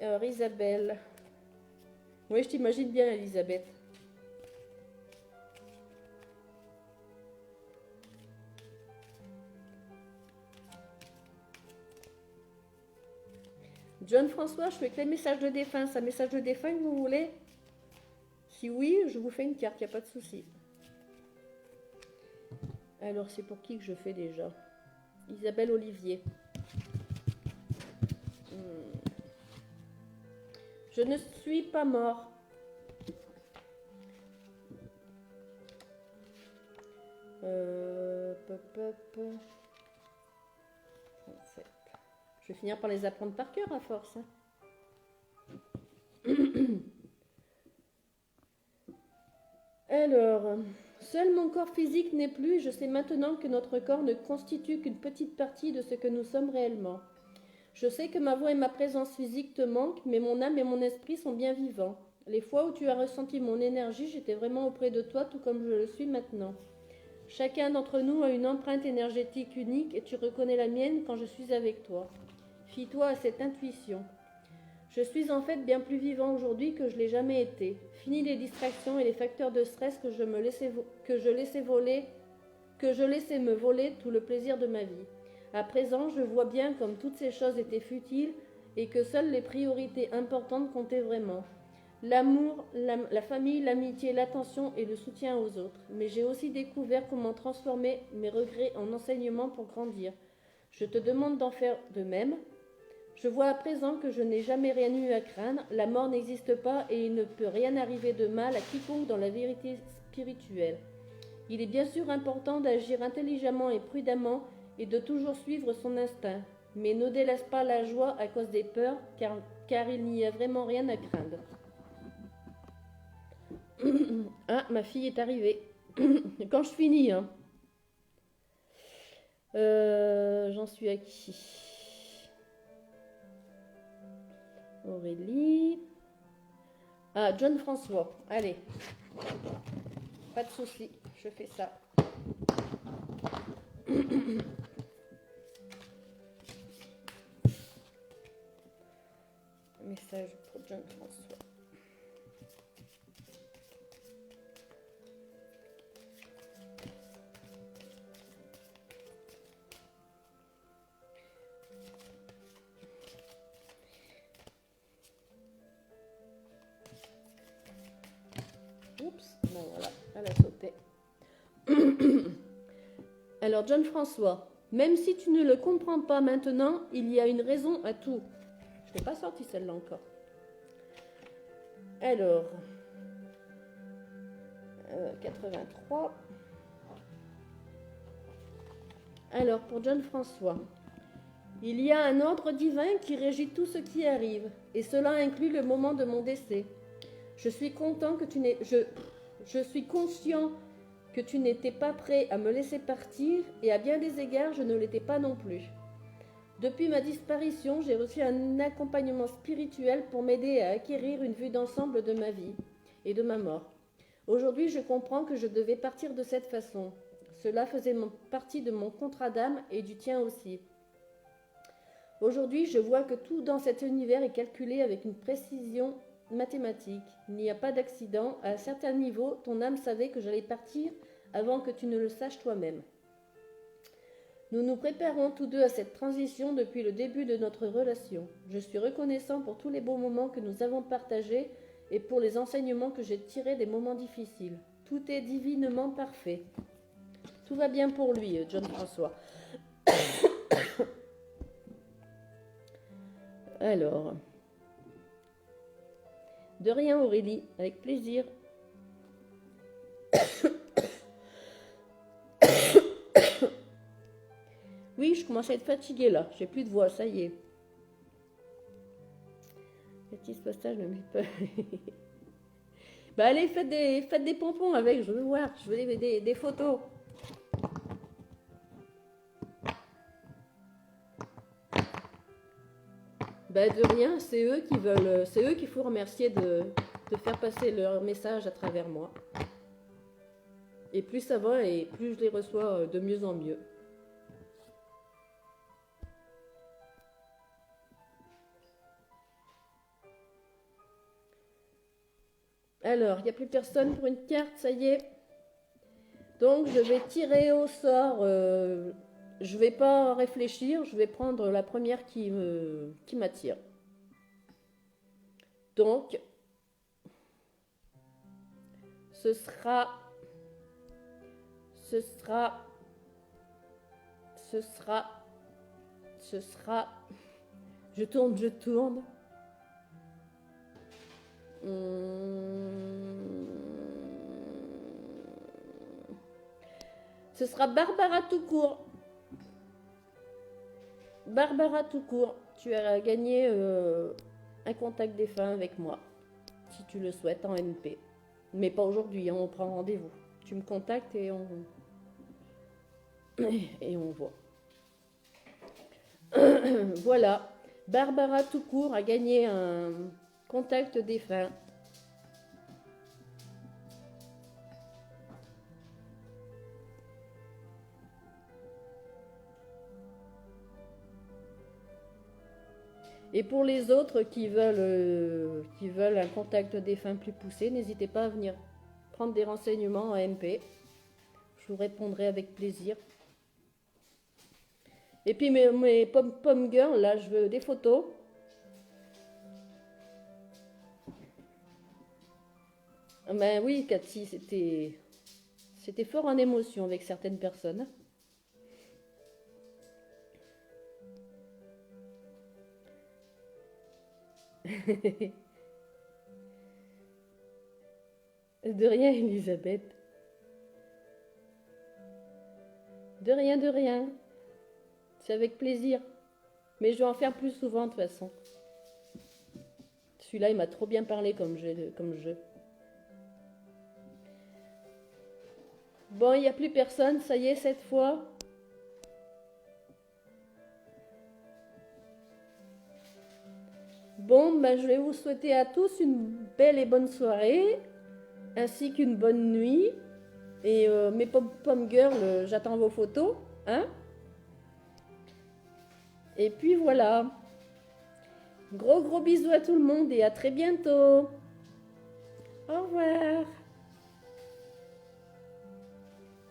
Alors, Isabelle. Oui, je t'imagine bien, Elisabeth. John François, je fais que les messages de défunt. C'est un message de défunt que vous voulez? Si oui, je vous fais une carte, il n'y a pas de souci. Alors, c'est pour qui que je fais déjà? Isabelle Olivier. Je ne suis pas mort. Je vais finir par les apprendre par cœur à force. Alors, seul mon corps physique n'est plus, je sais maintenant que notre corps ne constitue qu'une petite partie de ce que nous sommes réellement. Je sais que ma voix et ma présence physique te manquent, mais mon âme et mon esprit sont bien vivants. Les fois où tu as ressenti mon énergie, j'étais vraiment auprès de toi, tout comme je le suis maintenant. Chacun d'entre nous a une empreinte énergétique unique et tu reconnais la mienne quand je suis avec toi. Fie-toi à cette intuition. Je suis en fait bien plus vivant aujourd'hui que je l'ai jamais été. Fini les distractions et les facteurs de stress que je laissais me voler tout le plaisir de ma vie. À présent, je vois bien comme toutes ces choses étaient futiles et que seules les priorités importantes comptaient vraiment. L'amour, la famille, l'amitié, l'attention et le soutien aux autres. Mais j'ai aussi découvert comment transformer mes regrets en enseignements pour grandir. Je te demande d'en faire de même. Je vois à présent que je n'ai jamais rien eu à craindre, la mort n'existe pas et il ne peut rien arriver de mal à quiconque dans la vérité spirituelle. Il est bien sûr important d'agir intelligemment et prudemment et de toujours suivre son instinct, mais ne délaisse pas la joie à cause des peurs, car il n'y a vraiment rien à craindre. Ah, ma fille est arrivée. Quand je finis, hein. J'en suis à qui? Aurélie. Ah, John François. Allez. Pas de souci, je fais ça. Message pour John François. Oups, ben voilà, elle a sauté. Alors, John François, même si tu ne le comprends pas maintenant, il y a une raison à tout. Je n'ai pas sorti celle-là encore. Alors, 83. Alors, pour John François, il y a un ordre divin qui régit tout ce qui arrive, et cela inclut le moment de mon décès. Je suis conscient que tu n'étais pas prêt à me laisser partir, et à bien des égards, je ne l'étais pas non plus. Depuis ma disparition, j'ai reçu un accompagnement spirituel pour m'aider à acquérir une vue d'ensemble de ma vie et de ma mort. Aujourd'hui, je comprends que je devais partir de cette façon. Cela faisait partie de mon contrat d'âme et du tien aussi. Aujourd'hui, je vois que tout dans cet univers est calculé avec une précision mathématique. Il n'y a pas d'accident. À un certain niveau, ton âme savait que j'allais partir avant que tu ne le saches toi-même. Nous nous préparons tous deux à cette transition depuis le début de notre relation. Je suis reconnaissant pour tous les beaux moments que nous avons partagés et pour les enseignements que j'ai tirés des moments difficiles. Tout est divinement parfait. Tout va bien pour lui, John François. Alors, de rien Aurélie, avec plaisir. Oui, je commence à être fatiguée là, j'ai plus de voix, ça y est. Petit postage ne met pas. Bah allez, faites des pompons avec, je veux voir, je veux des photos. Bah de rien, c'est eux qu'il faut remercier de faire passer leur message à travers moi. Et plus ça va et plus je les reçois de mieux en mieux. Alors, il n'y a plus personne pour une carte, ça y est. Donc, je vais tirer au sort. Je ne vais pas réfléchir, je vais prendre la première qui m'attire. Donc, ce sera... Je tourne. Ce sera Barbara tout court. Barbara tout court, tu as gagné un contact défunt avec moi, si tu le souhaites en MP. Mais pas aujourd'hui, hein, on prend rendez-vous. Tu me contactes et on voit. Voilà, Barbara tout court a gagné un contact défunt. Et pour les autres qui veulent un contact défunt plus poussé, n'hésitez pas à venir prendre des renseignements en MP. Je vous répondrai avec plaisir. Et puis mes pom girls, là, je veux des photos. Ben oui, Cathy, c'était fort en émotion avec certaines personnes. De rien, Elisabeth. De rien. C'est avec plaisir. Mais je vais en faire plus souvent de toute façon. Celui-là, il m'a trop bien parlé comme jeu. Bon, il n'y a plus personne, ça y est, cette fois. Bon, ben, je vais vous souhaiter à tous une belle et bonne soirée, ainsi qu'une bonne nuit. Et mes pom girls, j'attends vos photos, hein? Et puis voilà. Gros bisous à tout le monde et à très bientôt. Au revoir.